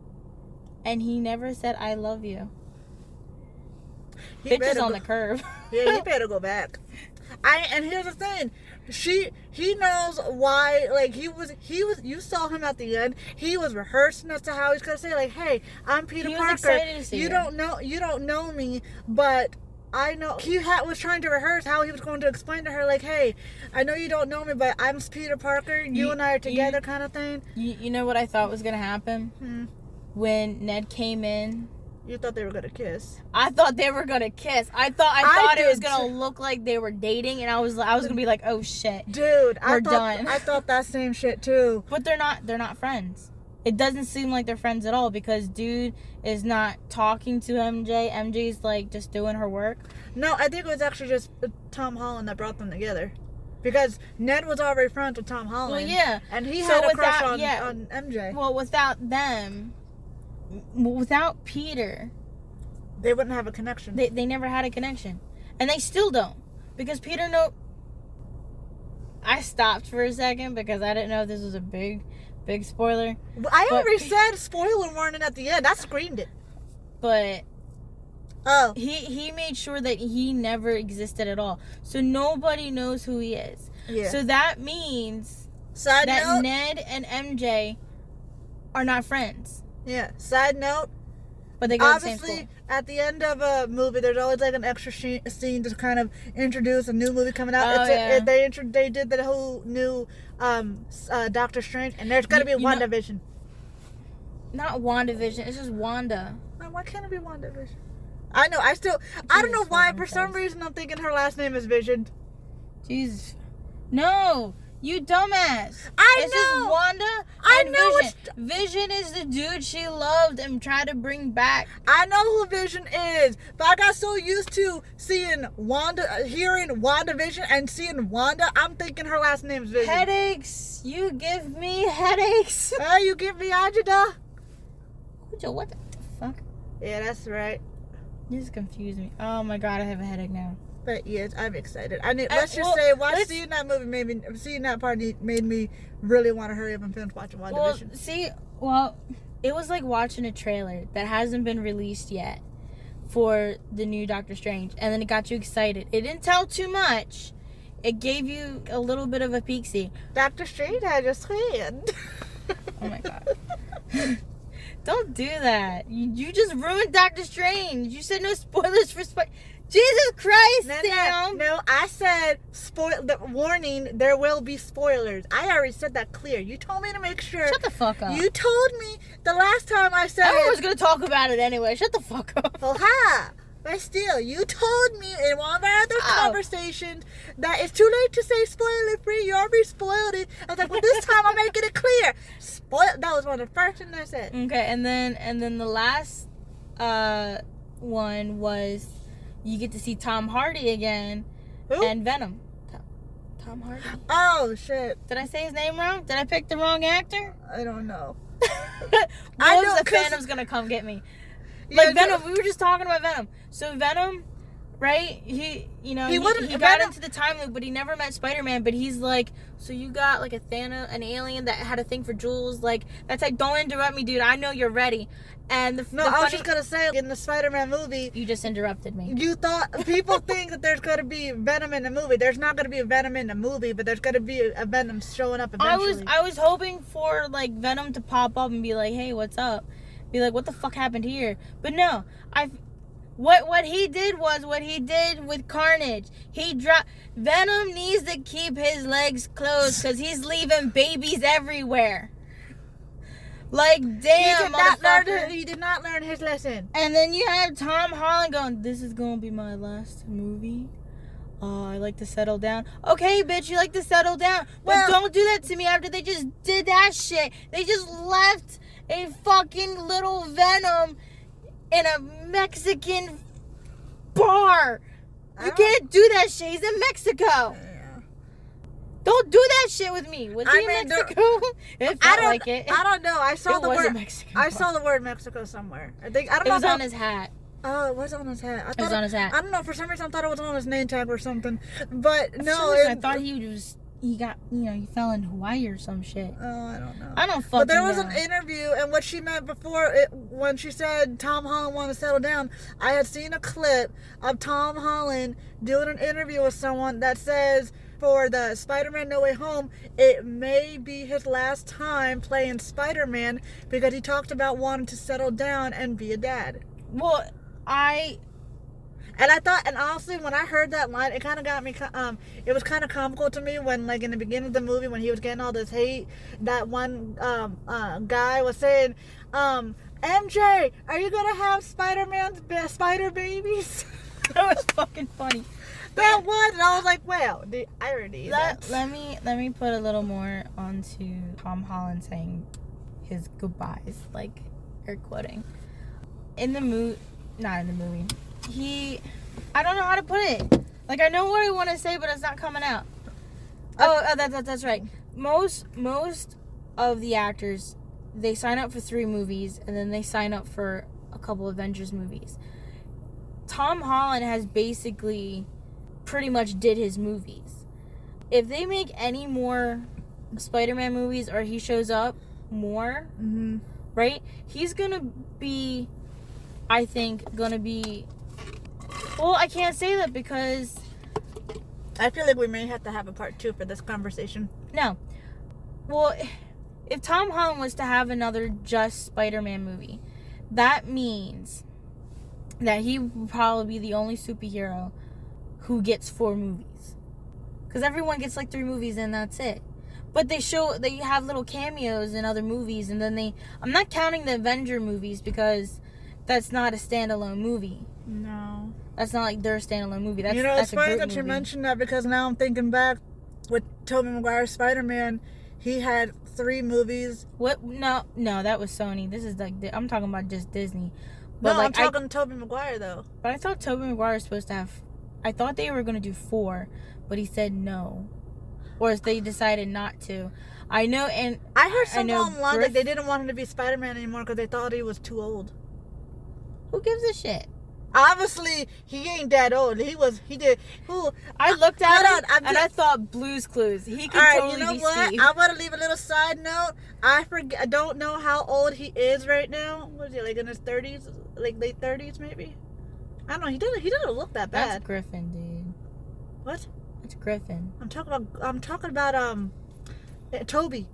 And he never said, I love you. Bitch is on the curve. Yeah, he better go back. And here's the thing. He knows why, like, he was, you saw him at the end. He was rehearsing as to how he's going to say, like, hey, I'm Peter Parker. He was excited to see you don't know me, but I know. He was trying to rehearse how he was going to explain to her, like, hey, I know you don't know me, but I'm Peter Parker. You and I are together, kind of thing. You know what I thought was going to happen? When Ned came in. You thought they were gonna kiss. I thought they were gonna kiss. I thought it was gonna look like they were dating, and I was gonna be like, oh shit, dude, we're done. I thought that same shit too. But they're not friends. It doesn't seem like they're friends at all, because dude is not talking to MJ. MJ's like just doing her work. No, I think it was actually just Tom Holland that brought them together. Because Ned was already friends with Tom Holland. Well, yeah. And he had a crush on MJ. Well, without them, without Peter, they wouldn't have a connection. They never had a connection. And they still don't. Because Peter I stopped for a second because I didn't know if this was a big spoiler. I already said spoiler warning at the end. I screamed it. But oh, he made sure that he never existed at all. So nobody knows who he is. Yeah. So that means Side note, Ned and MJ are not friends. Yeah. Side note. But they go to the same obviously, school. at the end of a movie, there's always like an extra scene to kind of introduce a new movie coming out. They did the whole new Doctor Strange, and there's got to be WandaVision. Not WandaVision. It's just Wanda. Why can't it be WandaVision? I know. I don't know why. For some reason, I'm thinking her last name is Vision. Jesus. No. You dumbass. It's just Wanda and Vision. Vision is the dude she loved and tried to bring back. I know who Vision is, but I got so used to hearing WandaVision and seeing Wanda, I'm thinking her last name's Vision. Headaches. You give me headaches. You give me agita. What the fuck? Yeah, that's right. You just confused me. Oh my god, I have a headache now. But yes, I'm excited. Let's just say, seeing that movie seeing that part made me really want to hurry up and finish watching WandaVision. It was like watching a trailer that hasn't been released yet for the new Doctor Strange, and then it got you excited. It didn't tell too much. It gave you a little bit of a peek-see. Doctor Strange had a hand. Oh my god. Don't do that. You just ruined Doctor Strange. You said no spoilers for Jesus Christ, Sam. No, I said warning, there will be spoilers. I already said that clear. You told me to make sure. Shut the fuck up. You told me the last time I said Everyone's going to talk about it anyway. Shut the fuck up. Well, but still, you told me in one of our other conversations that it's too late to say spoiler free. You already spoiled it. I was like, well, this time I'm making it clear. That was one of the first things I said. Okay, and then the last one was you get to see Tom Hardy again. Who? And Venom. Tom Hardy. Oh shit! Did I say his name wrong? Did I pick the wrong actor? I don't know. I know Venom's gonna come get me. Like Venom, we were just talking about Venom. So Venom, right? He got into the time loop, but he never met Spider-Man. But he's like, so you got like an alien that had a thing for jewels. Like that's like, don't interrupt me, dude. I know you're ready. And I was just gonna say, in the Spider-Man movie, you just interrupted me. You thought people think that there's gonna be Venom in the movie. There's not gonna be a Venom in the movie, but there's gonna be a Venom showing up eventually. I was hoping for like Venom to pop up and be like, hey, what's up? Be like, what the fuck happened here? But no, what he did was what he did with Carnage. Venom needs to keep his legs closed because he's leaving babies everywhere. Like, damn, motherfucker. He did not learn his lesson. And then you have Tom Holland going, this is going to be my last movie. I like to settle down. Okay, bitch, you like to settle down. But don't do that to me after they just did that shit. They just left a fucking little Venom in a Mexican bar. You can't do that shit. He's in Mexico. Yeah. Don't do that shit with me. Was he in Mexico? It felt like it. I don't know. I saw It the was word. a Mexican I bar. saw the word Mexico somewhere. I don't know. It was on his hat. Oh, it was on his hat. It was on his hat. I don't know. For some reason, I thought it was on his name tag or something. But For no, some reason, I thought he got, he fell in Hawaii or some shit. Oh, I don't know. I don't fucking know. But there was an interview, and what she meant before, when she said Tom Holland wanted to settle down, I had seen a clip of Tom Holland doing an interview with someone that says, for the Spider-Man No Way Home, it may be his last time playing Spider-Man because he talked about wanting to settle down and be a dad. Well, And I thought, and honestly, when I heard that line, it kind of got me, it was kind of comical to me when, like, in the beginning of the movie, when he was getting all this hate, that one guy was saying, MJ, are you going to have Spider-Man's spider babies? that was fucking funny. That was, and I was like, wow, the irony. Let me put a little more onto Tom Holland saying his goodbyes, like, air quoting. In the movie, not in the movie. I don't know how to put it. Like, I know what I want to say, but it's not coming out. That's right. Most of the actors, they sign up for 3 movies, and then they sign up for a couple Avengers movies. Tom Holland has basically pretty much did his movies. If they make any more Spider-Man movies, or he shows up more, right? He's gonna be, I think, well, I can't say that because I feel like we may have to have a part 2 for this conversation. No. Well, if Tom Holland was to have another just Spider-Man movie, that means that he would probably be the only superhero who gets 4 movies. Because everyone gets like 3 movies and that's it. But they have little cameos in other movies, and then I'm not counting the Avenger movies because that's not a standalone movie. No. That's not like their standalone movie. That's, it's funny that movie. you mentioned that because now I'm thinking back with Tobey Maguire's Spider-Man, he had 3 movies. What? No, that was Sony. This is like, I'm talking about just Disney. But No, like, I'm talking Tobey Maguire though. But I thought Tobey Maguire was supposed to have, I thought they were going to do 4, but he said no. Or they decided not to. I know, and I heard something online Griff, that they didn't want him to be Spider-Man anymore because they thought he was too old. Who gives a shit? Obviously, he ain't that old. I looked at him and I thought Blue's Clues. He could totally you know be what? Steve. I want to leave a little side note. I don't know how old he is right now. What is he, like in his 30s? Like late 30s maybe? I don't know. He doesn't look that bad. That's Griffin, dude. What? It's Griffin. I'm talking about Toby.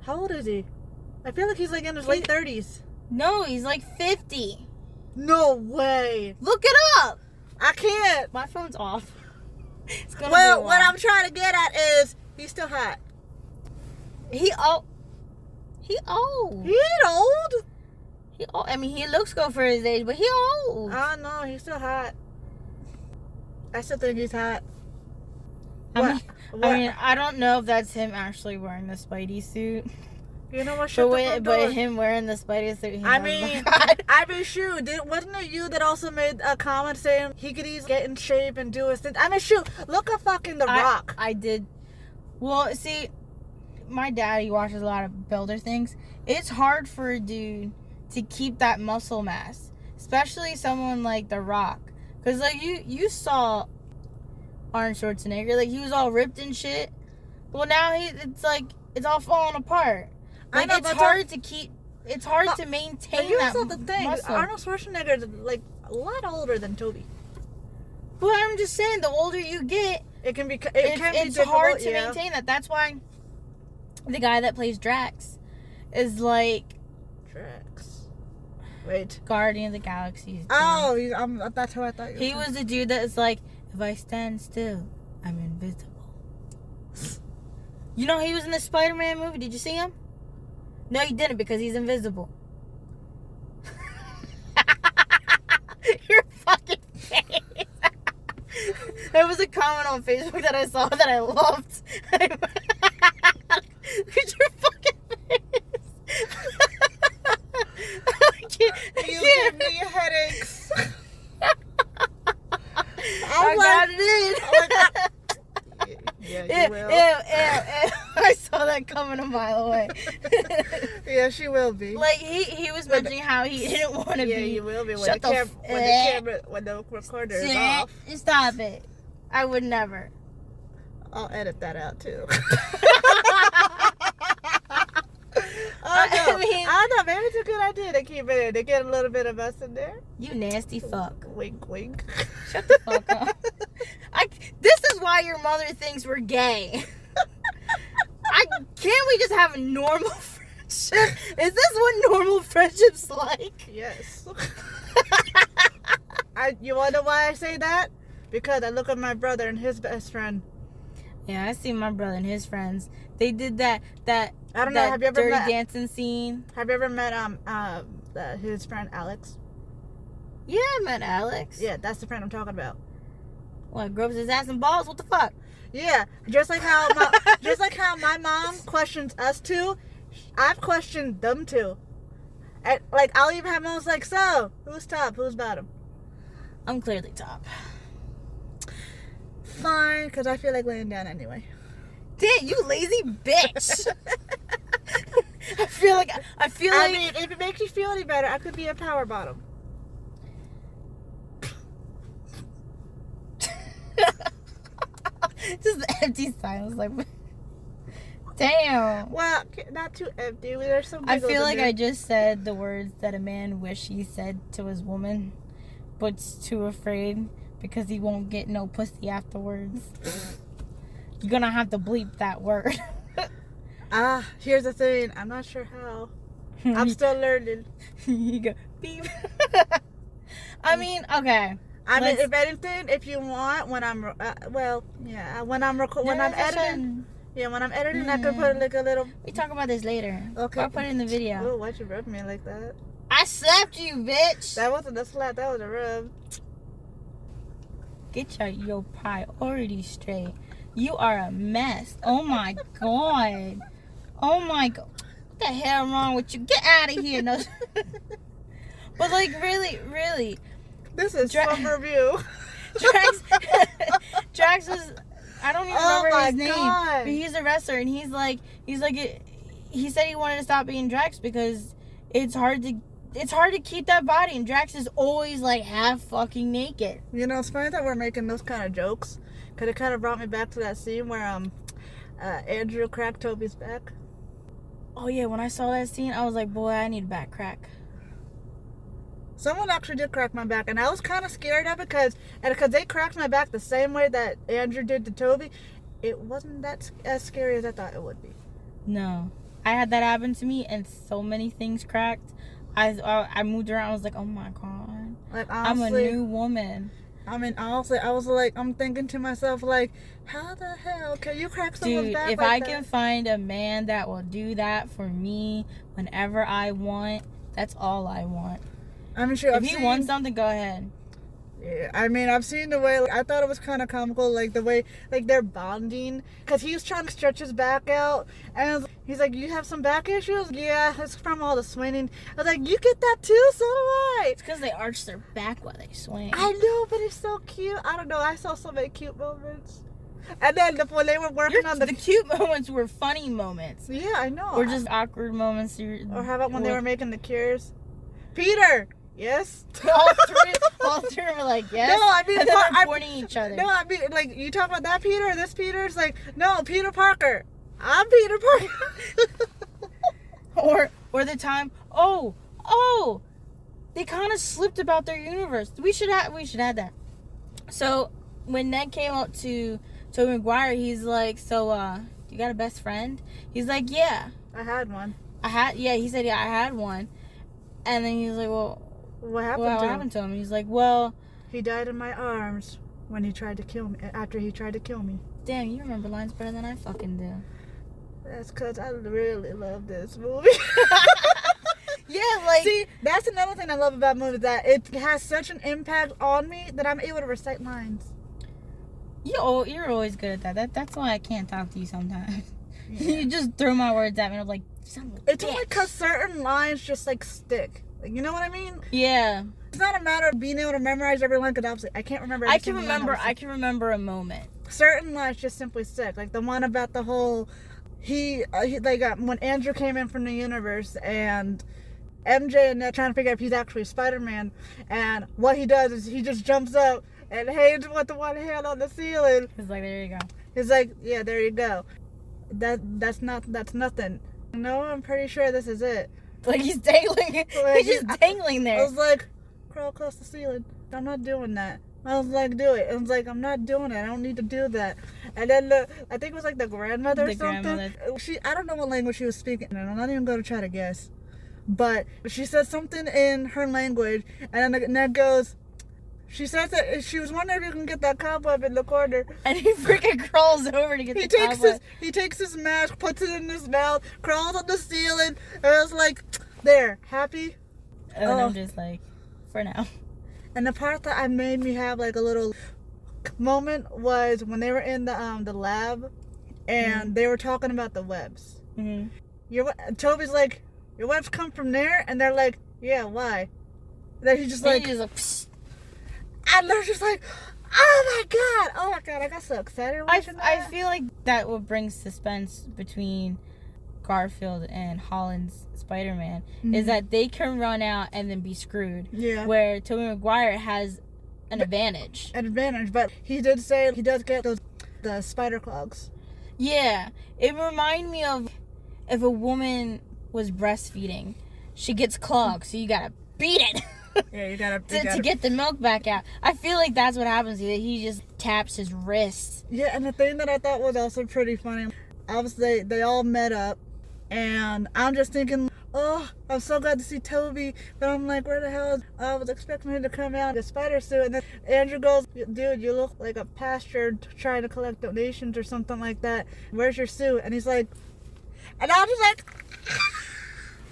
How old is he? I feel like he's like in his late 30s. No, he's like 50. No way. Look it up. I can't. My phone's off. Well, what I'm trying to get at is he's still hot. He old. He ain't old. He old. I mean, he looks good for his age, but he old. I know, he's still hot. I still think he's hot. I mean, I don't know if that's him actually wearing the Spidey suit. You know what? But him wearing the Spidey suit. I mean, shoot, wasn't it you that also made a comment saying he could easily get in shape and do his thing? I mean, shoot, look at fucking The Rock. I did. Well, see, my dad, he watches a lot of builder things. It's hard for a dude to keep that muscle mass, especially someone like The Rock, because like you saw Arnold Schwarzenegger, like he was all ripped and shit. Well, now it's all falling apart. Like, it's hard to keep. It's hard to maintain that the thing. muscle. Arnold Schwarzenegger is like a lot older than Toby. But I'm just saying, the older you get, it can be. It's hard to maintain that. That's why the guy that plays Drax is like Drax. Wait. Guardian of the Galaxy. Oh, that's who I thought you were. He was the dude that is like, if I stand still, I'm invisible. You know, he was in the Spider-Man movie. Did you see him? No, you didn't, because he's invisible. Your fucking face. There was a comment on Facebook that I saw that I loved. Look at your fucking face. You give me headaches. I got it in. Yeah, you will. Yeah, she will be. Like he was mentioning how he didn't want to be. Yeah, you will be when Shut when the recorder is off. Stop it. I would never. I'll edit that out too. I don't know. Maybe it's a good idea to keep it in. To get a little bit of us in there. You nasty fuck. Wink, wink. Shut the fuck up. This is why your mother thinks we're gay. Can't we just have a normal friendship? Is this what normal friendship's like? Yes. You wonder why I say that? Because I look at my brother and his best friend. Yeah, I see my brother and his friends. They did that I don't know. Have you ever dirty met dancing scene? Have you ever met his friend Alex? Yeah, I met Alex. Yeah, that's the friend I'm talking about. What, gropes his ass and balls? What the fuck? Yeah, just like how my mom questions us two, I've questioned them too. And, like, I'll even have moments like, so who's top, who's bottom? I'm clearly top. Fine, because I feel like laying down anyway. Damn, you lazy bitch. I feel like I mean, if it makes you feel any better, I could be a power bottom. Just the empty silence, like, damn. Well, not too empty. There's some. I feel like there. I just said the words that a man wish he said to his woman, but's too afraid because he won't get no pussy afterwards. You're gonna have to bleep that word. Here's the thing. I'm not sure how. I'm still learning. You go beep. I mean, okay. I mean, if anything, if you want, when I'm when I'm editing, I could put like a little. We talk about this later. Okay. I'll put it in the video. Oh, why'd you rub me like that? I slapped you, bitch. That wasn't a slap. That was a rub. Get your priorities straight. You are a mess. Oh my god. Oh my god. What the hell wrong with you? Get out of here. No. But like really. This is some review. Drax was, I don't even remember his name, God. but he's a wrestler, and he said he wanted to stop being Drax because it's hard to keep that body, and Drax is always like half fucking naked. You know, it's funny that we're making those kind of jokes, because it kind of brought me back to that scene where Andrew cracked Toby's back. Oh yeah, when I saw that scene, I was like, boy, I need a back crack. Someone actually did crack my back, and I was kind of scared of it because they cracked my back the same way that Andrew did to Toby. It wasn't that as scary as I thought it would be. No, I had that happen to me, and so many things cracked. I moved around. I was like, oh my god, like honestly, I'm a new woman. I mean, honestly, I was like, I'm thinking to myself, like, how the hell can you crack someone's back if like I that? can find a man that will do that for me whenever I want, that's all I want. I'm sure. If you want something, go ahead. Yeah, I mean, I've seen the way. Like, I thought it was kind of comical, like the way, like they're bonding, because he was trying to stretch his back out, and he's like, "You have some back issues?" Yeah, it's from all the swinging. I was like, "You get that too? So do I." It's because they arch their back while they swing. I know, but it's so cute. I don't know. I saw so many cute moments, and then when they were working on the cute moments were funny moments. Yeah, I know. Or just awkward moments. Or how about when they were making the cures? Peter. Yes. all three were like, yes. No, I mean, and then they're pointing each other. No, I mean, like, you talk about that Peter or this Peter? It's like, no, Peter Parker. I'm Peter Parker. or the time, they kind of slipped about their universe. We should add that. So when Ned came up to Tobey Maguire, he's like, so you got a best friend? He's like, yeah. I had one. He said, yeah, I had one. And then he's like, well, what happened to him? He's like, well, he died in my arms when he tried to kill me. After he tried to kill me. Damn, you remember lines better than I fucking do. That's because I really love this movie. Yeah, like, see, that's another thing I love about movies, that it has such an impact on me that I'm able to recite lines. You're always good at that. That's why I can't talk to you sometimes. Yeah. You just throw my words at me, and I'm like, it's only because certain lines just like stick. Like, you know what I mean? Yeah. It's not a matter of being able to memorize every line, because obviously I can't remember. I can remember a moment. Certain lines just simply stick. Like the one about the whole, when Andrew came in from the universe and MJ and they're trying to figure out if he's actually Spider-Man, and what he does is he just jumps up and hangs with the one hand on the ceiling. He's like, there you go. He's like, yeah, there you go. That's nothing. No, I'm pretty sure this is it. Like he's dangling. He's just dangling there. I was like, crawl across the ceiling. I'm not doing that. I was like, do it. I was like, I'm not doing it. I don't need to do that. And then I think it was like the grandmother or something. I don't know what language she was speaking, and I'm not even going to try to guess. But she said something in her language, and then Ned goes, she says that she was wondering if you can get that cobweb in the corner. And he freaking crawls over to get the cobweb. He takes his mask, puts it in his mouth, crawls on the ceiling, and I was like, there, happy? And then I'm just like, for now. And the part that made me have like a little moment was when they were in the lab, and they were talking about the webs. Mm-hmm. Toby's like, your webs come from there? And they're like, yeah, why? And then he's just like, and they're just like, oh my god, I got so excited watching that. I feel like that what brings suspense between Garfield and Holland's Spider-Man is that they can run out and then be screwed. Yeah. Where Tobey Maguire has an advantage. But he did say he does get the spider clogs. Yeah. It reminded me of if a woman was breastfeeding, she gets clogged, so you gotta beat it. Yeah, you gotta to get the milk back out. I feel like that's what happens. He just taps his wrist. Yeah, and the thing that I thought was also pretty funny, obviously they all met up, and I'm just thinking, oh, I'm so glad to see Toby, but I'm like, where the hell? I was expecting him to come out in a spider suit, and then Andrew goes, dude, you look like a pastor trying to collect donations or something like that. Where's your suit? And he's like, and I was just like,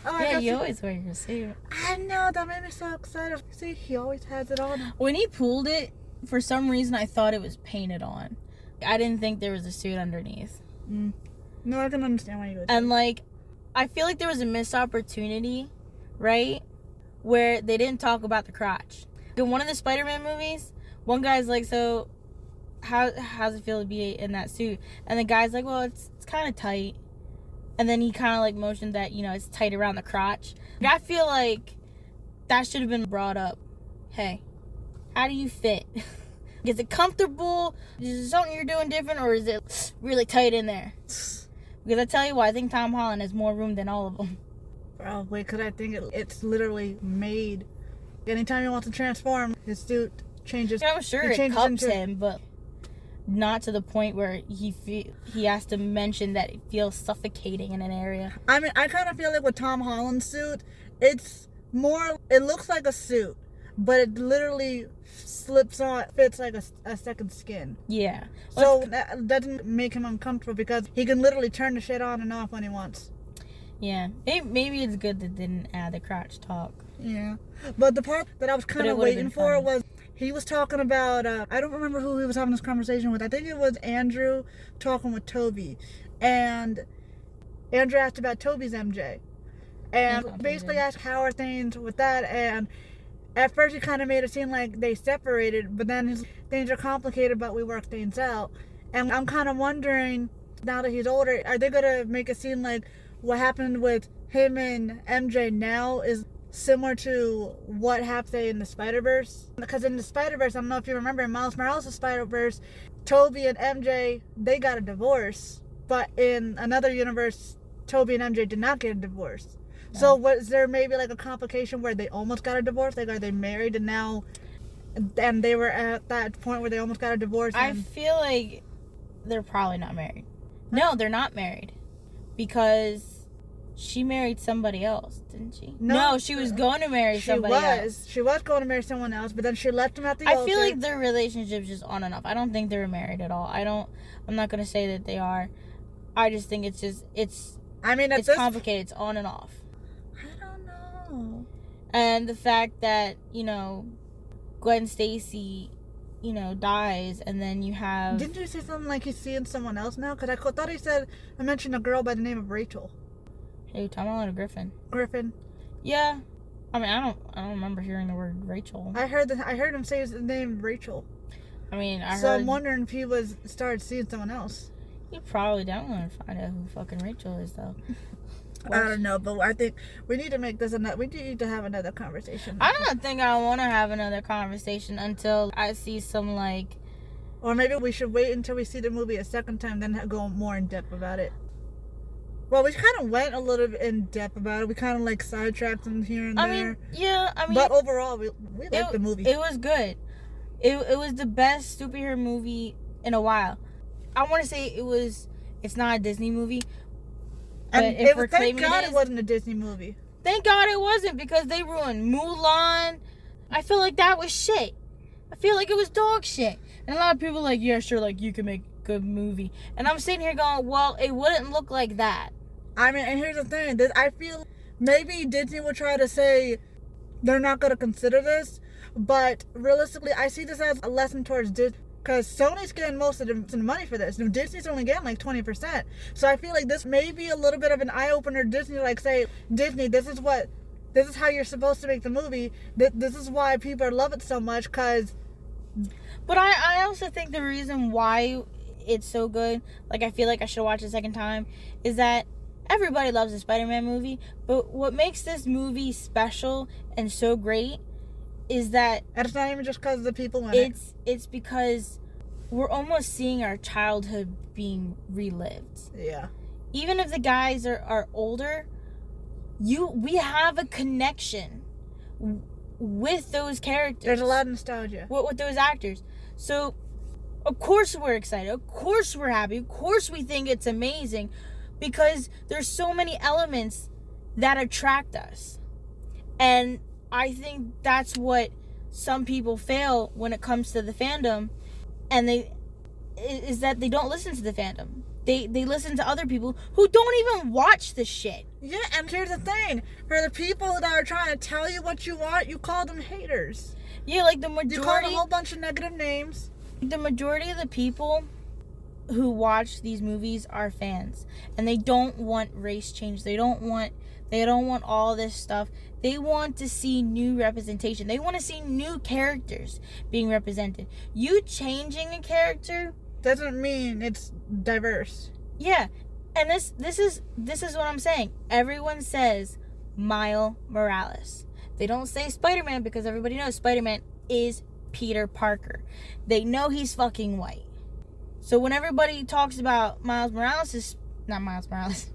oh, yeah, you always wear your suit. I know, that made me so excited. See, he always has it on. When he pulled it, for some reason I thought it was painted on. I didn't think there was a suit underneath. No, I can understand why you would. And like, I feel like there was a missed opportunity, right? Where they didn't talk about the crotch. In one of the Spider-Man movies, one guy's like, so how's it feel to be in that suit? And the guy's like, well, it's kind of tight. And then he kind of like motioned that, it's tight around the crotch. I feel like that should have been brought up. Hey, how do you fit? Is it comfortable? Is it something you're doing different? Or is it really tight in there? Because I tell you what, I think Tom Holland has more room than all of them. Probably, because I think it's literally made. Anytime he wants to transform, his suit changes. I'm sure it cups him, but not to the point where he has to mention that it feels suffocating in an area. I mean, I kind of feel like with Tom Holland's suit, it looks like a suit, but it literally slips on, fits like a second skin. Yeah. So that doesn't make him uncomfortable because he can literally turn the shit on and off when he wants. Yeah. Maybe it's good that they didn't add the crotch talk. Yeah. But the part that I was kind of waiting for was, he was talking about, I don't remember who he was having this conversation with. I think it was Andrew talking with Toby. And Andrew asked about Toby's MJ. And basically asked how are things with that. And at first he kind of made it seem like they separated. But then things are complicated, but we work things out. And I'm kind of wondering, now that he's older, are they going to make it seem like what happened with him and MJ now is similar to what happened in the Spider-Verse? Because in the Spider-Verse, I don't know if you remember, in Miles Morales' Spider-Verse, Toby and MJ, they got a divorce. But in another universe, Toby and MJ did not get a divorce. No. So was there maybe like a complication where they almost got a divorce? Like, are they married and now, and they were at that point where they almost got a divorce? I feel like they're probably not married. No, they're not married. Because she married somebody else, didn't she? No, she was going to marry somebody else. She was going to marry someone else, but then she left him at the altar. I feel like their relationship's just on and off. I don't think they were married at all. I'm not going to say that they are. I just think it's complicated. It's on and off. I don't know. And the fact that, Gwen Stacy, dies, and then you have... Didn't you say something like he's seeing someone else now? Because I thought I mentioned a girl by the name of Rachel. Hey, Tom Holland or Griffin? Yeah. I mean, I don't remember hearing the word Rachel. I heard him say his name Rachel. I mean, So I'm wondering if he started seeing someone else. You probably don't want to find out who fucking Rachel is, though. I don't know, but I think we need to make this we need to have another conversation. I don't think I want to have another conversation until I see some, like... Or maybe we should wait until we see the movie a second time, then go more in depth about it. Well, we kind of went a little bit in depth about it. We kind of like sidetracked them here and there. But overall, we liked the movie. It was good. It was the best superhero movie in a while. I want to say it's not a Disney movie. And thank God it wasn't a Disney movie. Thank God it wasn't, because they ruined Mulan. I feel like that was shit. I feel like it was dog shit. And a lot of people are like, yeah, sure, like, you can make a good movie. And I'm sitting here going, well, it wouldn't look like that. I mean, and here's the thing. I feel maybe Disney will try to say they're not going to consider this. But realistically, I see this as a lesson towards Disney. Because Sony's getting most of the money for this. Disney's only getting like 20%. So I feel like this may be a little bit of an eye-opener. Disney, like, say, Disney, this is how you're supposed to make the movie. This is why people love it so much, because... But I also think the reason why it's so good, like, I feel like I should watch it a second time, is that everybody loves the Spider-Man movie. But what makes this movie special and so great is that... And it's not even just because of the people in it. It's because we're almost seeing our childhood being relived. Yeah. Even if the guys are older, we have a connection with those characters. There's a lot of nostalgia. With those actors. So, of course we're excited. Of course we're happy. Of course we think it's amazing. Because there's so many elements that attract us. And I think that's what some people fail when it comes to the fandom, and is that they don't listen to the fandom. They listen to other people who don't even watch the shit. Yeah, and here's the thing. For the people that are trying to tell you what you want, you call them haters. Yeah, like the majority... You call them a whole bunch of negative names. The majority of the people who watch these movies are fans, and they don't want race change. They don't want all this stuff. They want to see new representation. They want to see new characters being represented. You changing a character doesn't mean it's diverse. Yeah. And this is what I'm saying. Everyone says Miles Morales. They don't say Spider-Man because everybody knows Spider-Man is Peter Parker. They know he's fucking white. So when everybody talks about Miles Morales, not Miles Morales.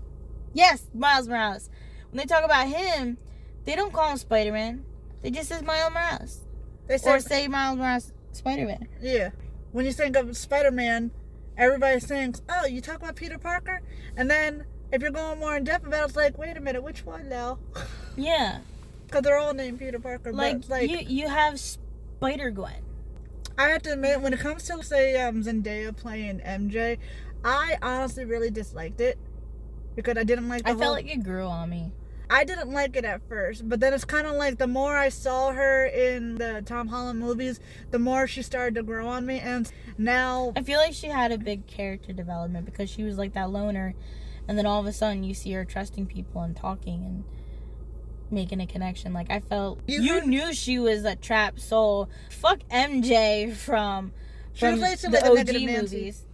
Yes, Miles Morales. When they talk about him, they don't call him Spider-Man. They just say Miles Morales. Or say Miles Morales Spider-Man. Yeah. When you think of Spider-Man, everybody thinks, oh, you talk about Peter Parker? And then, if you're going more in depth about it, it's like, wait a minute, which one now? Yeah. Because they're all named Peter Parker. Like you have Spider-Gwen. I have to admit, when it comes to, say, Zendaya playing MJ, I honestly really disliked it. Because I didn't like I felt like it grew on me. I didn't like it at first, but then it's kind of like the more I saw her in the Tom Holland movies, the more she started to grow on me, and now... I feel like she had a big character development because she was like that loner, and then all of a sudden you see her trusting people and talking and making a connection. Like, I felt... You knew she was a trapped soul. Fuck MJ from the OG movies.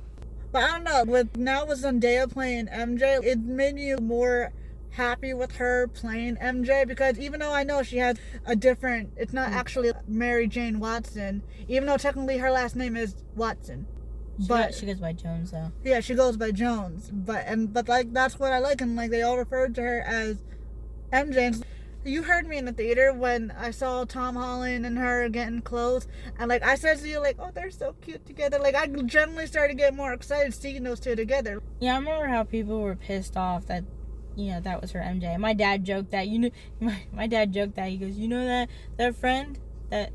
But I don't know, with Zendaya playing MJ, it made me more happy with her playing MJ, because even though I know she has a different, it's not actually Mary Jane Watson, even though technically her last name is Watson. She goes by Jones though. Yeah, she goes by Jones. But like, that's what I like, and like they all referred to her as MJ. You heard me in the theater when I saw Tom Holland and her getting close, and like I said to you, like, oh, they're so cute together. Like, I generally started to get more excited seeing those two together. Yeah, I remember how people were pissed off that, you know, that was her MJ. And my dad joked that, my dad joked that, he goes, you know that friend, that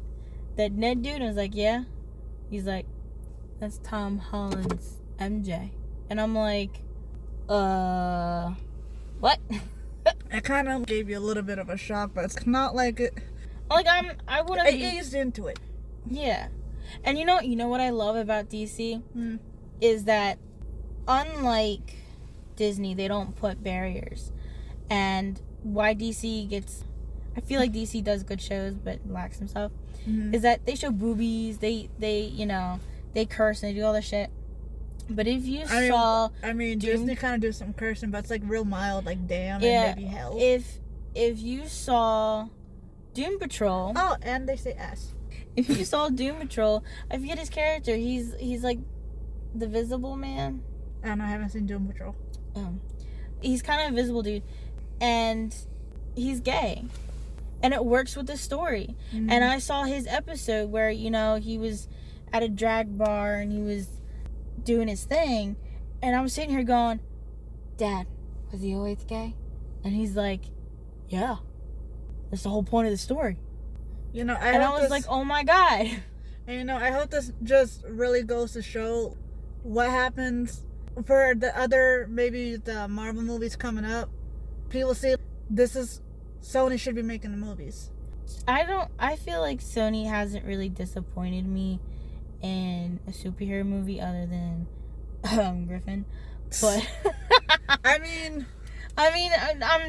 Ned dude? And I was like, yeah. He's like, that's Tom Holland's MJ. And I'm like, what? It kind of gave you a little bit of a shock, but it's not like it. Like, I wouldn't. I eased into it. Yeah, and you know what I love about DC is that, unlike Disney, they don't put barriers, and why DC gets, I feel like DC does good shows but lacks some stuff, is that they show boobies, they curse and they do all this shit. But if you saw... I mean, Disney kind of do some cursing, but it's like real mild, like damn yeah, and maybe hell. If you saw Doom Patrol... Oh, and they say S. If you saw Doom Patrol, I forget his character. He's like the Visible Man. I don't know, I haven't seen Doom Patrol. He's kind of a visible dude. And he's gay. And it works with the story. Mm-hmm. And I saw his episode where, you know, he was at a drag bar and he was doing his thing, and I'm sitting here going, Dad, was he always gay? And he's like, yeah, that's the whole point of the story. You know, I was like, oh my God. And you know, I hope this just really goes to show what happens for the other, maybe the Marvel movies coming up. People say this is Sony should be making the movies. I feel like Sony hasn't really disappointed me in a superhero movie other than Griffin, but I mean,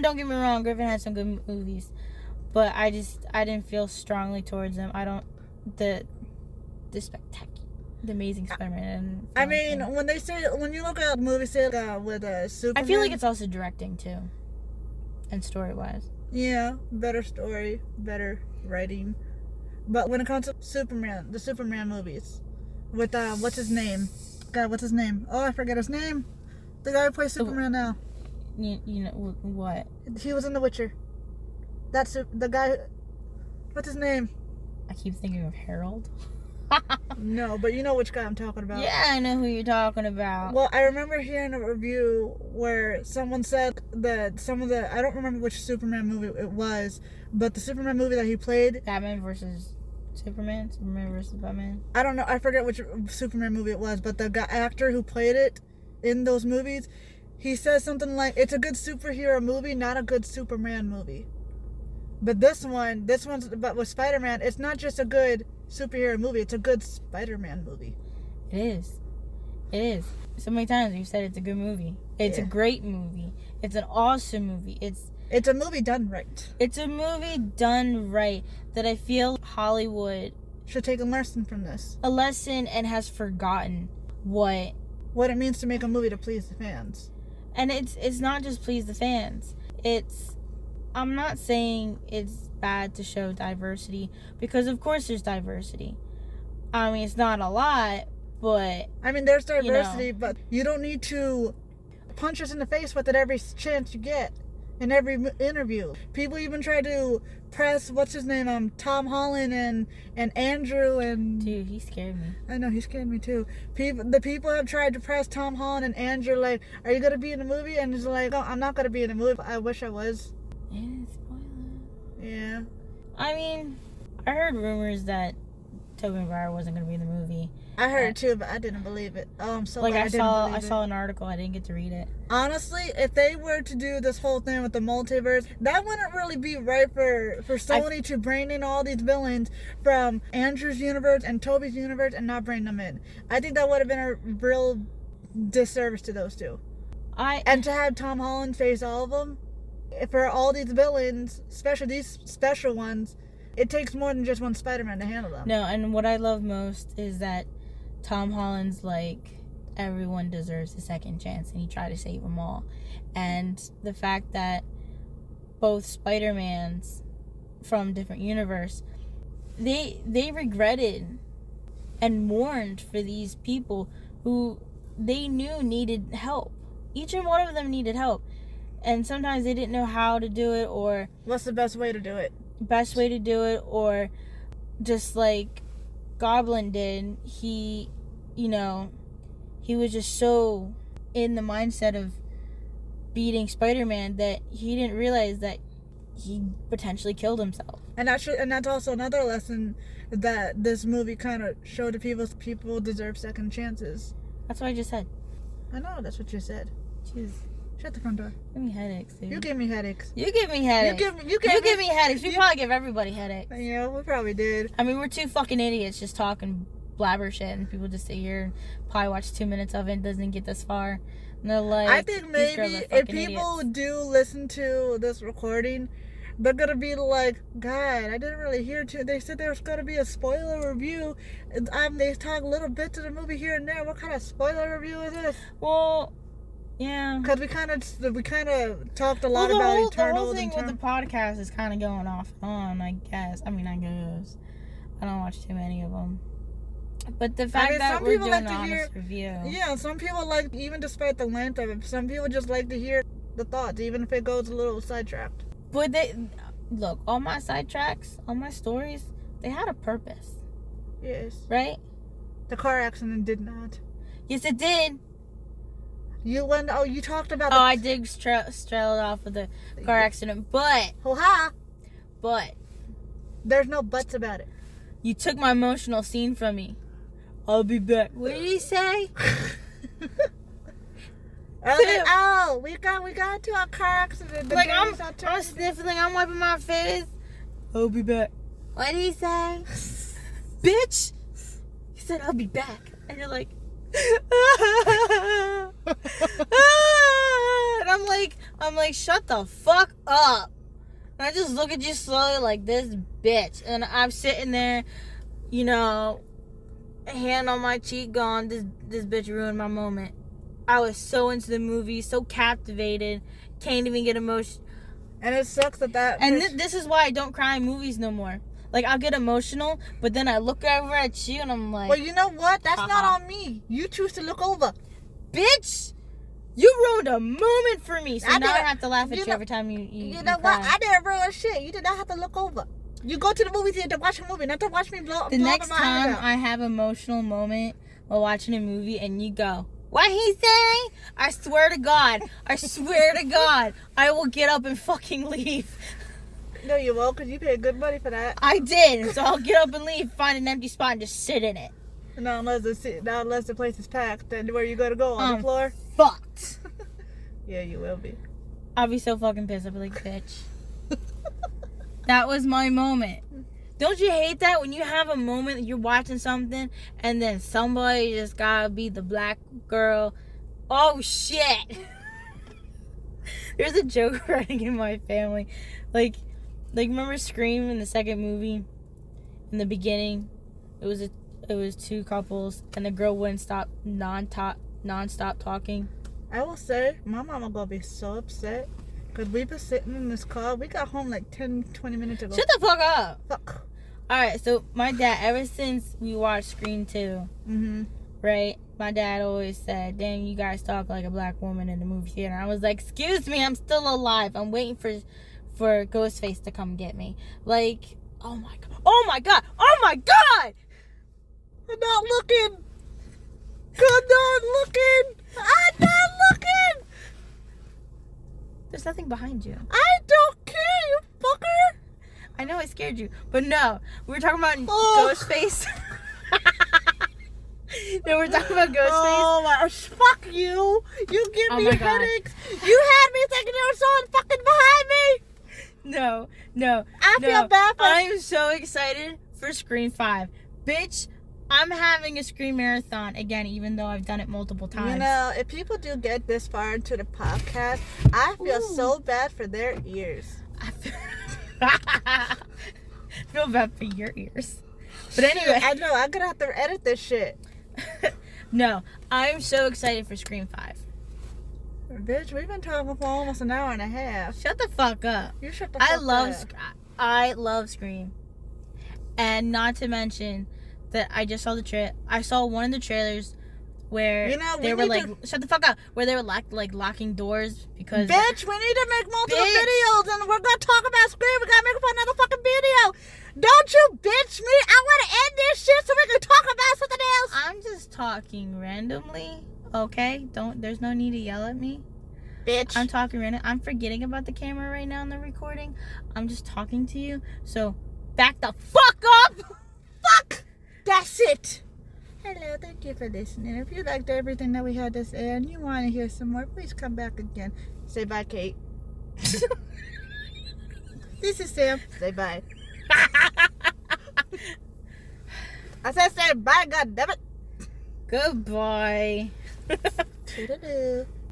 don't get me wrong, Griffin had some good movies, but I didn't feel strongly towards them. I don't the Amazing Spider-Man. I mean, when you look at movies say with Superman, I feel like it's also directing too, and story wise. Yeah, better story, better writing. But when it comes to Superman, the Superman movies, with what's his name? God, what's his name? Oh, I forget his name. The guy who plays Superman now. You know what? He was in The Witcher. That's the guy. What's his name? I keep thinking of Harold. No, but you know which guy I'm talking about. Yeah, I know who you're talking about. Well, I remember hearing a review where someone said that I don't remember which Superman movie it was, but the Superman movie that he played, Batman versus Superman versus Batman. I don't know. I forget which Superman movie it was, but the actor who played it in those movies, he says something like, "It's a good superhero movie, not a good Superman movie." But this one's but with Spider-Man, it's not just a good superhero movie, it's a good Spider-Man movie. It is. So many times you've said it's a good movie. It's a great movie. It's an awesome movie. It's a movie done right. It's a movie done right that I feel Hollywood should take a lesson from this. A lesson, and has forgotten what it means to make a movie to please the fans. And it's not just please the fans. I'm not saying it's bad to show diversity, because of course there's diversity. I mean, it's not a lot, but I mean, there's diversity, but you don't need to punch us in the face with it every chance you get in every interview. People even try to press what's his name, Tom Holland and Andrew and dude, he scared me. I know, he scared me too. The people have tried to press Tom Holland and Andrew like, "Are you gonna be in the movie?" And he's like, "No, I'm not gonna be in the movie. I wish I was." Spoiler. Yeah. I mean, I heard rumors that Tobey Maguire wasn't going to be in the movie. I heard it too, but I didn't believe it. Oh, I'm so like glad I saw an article. I didn't get to read it. Honestly, if they were to do this whole thing with the multiverse, that wouldn't really be right for Sony to bring in all these villains from Andrew's universe and Tobey's universe and not bring them in. I think that would have been a real disservice to those two. And to have Tom Holland face all of them, for all these villains, especially these special ones, it takes more than just one Spider-Man to handle them. No, and what I love most is that Tom Holland's like, everyone deserves a second chance, and he tried to save them all. And the fact that both Spider-Mans from different universe, they regretted and mourned for these people who they knew needed help. Each and one of them needed help. And sometimes they didn't know how to do it, or what's the best way to do it. Or just like Goblin did, he was just so in the mindset of beating Spider-Man that he didn't realize that he potentially killed himself. And that's also another lesson that this movie kind of showed to people deserve second chances. That's what I just said. I know, that's what you said. Jeez. Shut the front door. Give me headaches, dude. You give me headaches. You give me headaches. You give me headaches. We probably give everybody headaches. Yeah, we probably did. I mean, we're two fucking idiots just talking blabber shit, and people just sit here and probably watch 2 minutes of it and doesn't get this far. And they're like, I think maybe if people do listen to this recording, they're gonna be like, God, I didn't really hear too. They said there was gonna be a spoiler review. And they talk little bits of the movie here and there. What kind of spoiler review is this? Well, yeah. Because we kind of talked a lot about Eternals. The whole thing with the podcast is kind of going off and on, I guess. I guess. I don't watch too many of them. But the fact that we're doing an honest review. Yeah, some people like, even despite the length of it, some people just like to hear the thoughts, even if it goes a little sidetracked. But look, all my sidetracks, all my stories, they had a purpose. Yes. Right? The car accident did not. Yes, it did. You talked about. I did strail off with the car accident, but. Ho-ha! But. There's no buts about it. You took my emotional scene from me. I'll be back. What did he say? We got into a car accident. Like, I'm sniffling, I'm wiping my face. I'll be back. What did he say? Bitch! He said, I'll be back. And you're like, and I'm like, shut the fuck up. And I just look at you slowly like, this bitch. And I'm sitting there, hand on my cheek going, this bitch ruined my moment. I was so into the movie, so captivated, can't even get emotional. And it sucks that. And this is why I don't cry in movies no more. Like, I'll get emotional, but then I look over at you and I'm like... Well, you know what? That's not on me. You choose to look over. Bitch! You ruined a moment for me, so now I have to laugh at you every time you You know what? I didn't ruin shit. You did not have to look over. You go to the movie theater to watch a movie, not to watch me blow. The next time I have an emotional moment while watching a movie and you go, what he say? I swear to God, I will get up and fucking leave. No, you won't, because you paid good money for that. I did, so I'll get up and leave, find an empty spot, and just sit in it. No, unless the place is packed, then where you gonna go, on the floor? Fucked. Yeah, you will be. I'll be so fucking pissed. I'll be like, bitch. That was my moment. Don't you hate that when you have a moment that you're watching something and then somebody just gotta be the black girl? Oh, shit. There's a joke running in my family. Like remember Scream in the second movie? In the beginning, it was two couples and the girl wouldn't stop non-stop talking. I will say, my mama gonna be so upset because we been sitting in this car. We got home like 10-20 minutes ago. Shut the fuck up. Fuck. Alright, so my dad, ever since we watched Scream 2, right, my dad always said, dang, you guys talk like a black woman in the movie theater. And I was like, excuse me, I'm still alive. I'm waiting for Ghostface to come get me. Like, oh my god. I'm not looking. I'm not looking. There's nothing behind you. I don't care, you fucker. I know I scared you, but no. We were talking about Ghostface. No, we're talking about Ghostface. Oh my gosh, fuck you. You give me headaches. You had me thinking there was someone fucking behind me. No. I feel bad for I'm so excited for Scream 5. Bitch, I'm having a Scream marathon again, even though I've done it multiple times. You know, if people do get this far into the podcast, I feel so bad for their ears. I feel bad for your ears. But anyway. I know, I'm gonna have to edit this shit. No, I'm so excited for Scream 5. Bitch, we've been talking for almost an hour and a half. Shut the fuck up. You shut the fuck up. I love Scream. And not to mention that I just saw I saw one of the trailers where they were like, shut the fuck up, where they were locking doors because... Bitch, we need to make multiple videos and we're gonna talk about Scream. We gotta make it for another fucking video. Don't you bitch me. I want to end this shit so we can talk about something else. I'm just talking randomly, okay? There's no need to yell at me. Bitch. I'm talking random. I'm forgetting about the camera right now in the recording. I'm just talking to you. So, back the fuck up. Fuck. That's it. Hello, thank you for listening. If you liked everything that we had to say and you want to hear some more, please come back again. Say bye, Kate. This is Sam. Say bye. I said say bye, goddammit. Goodbye. Toodaloo.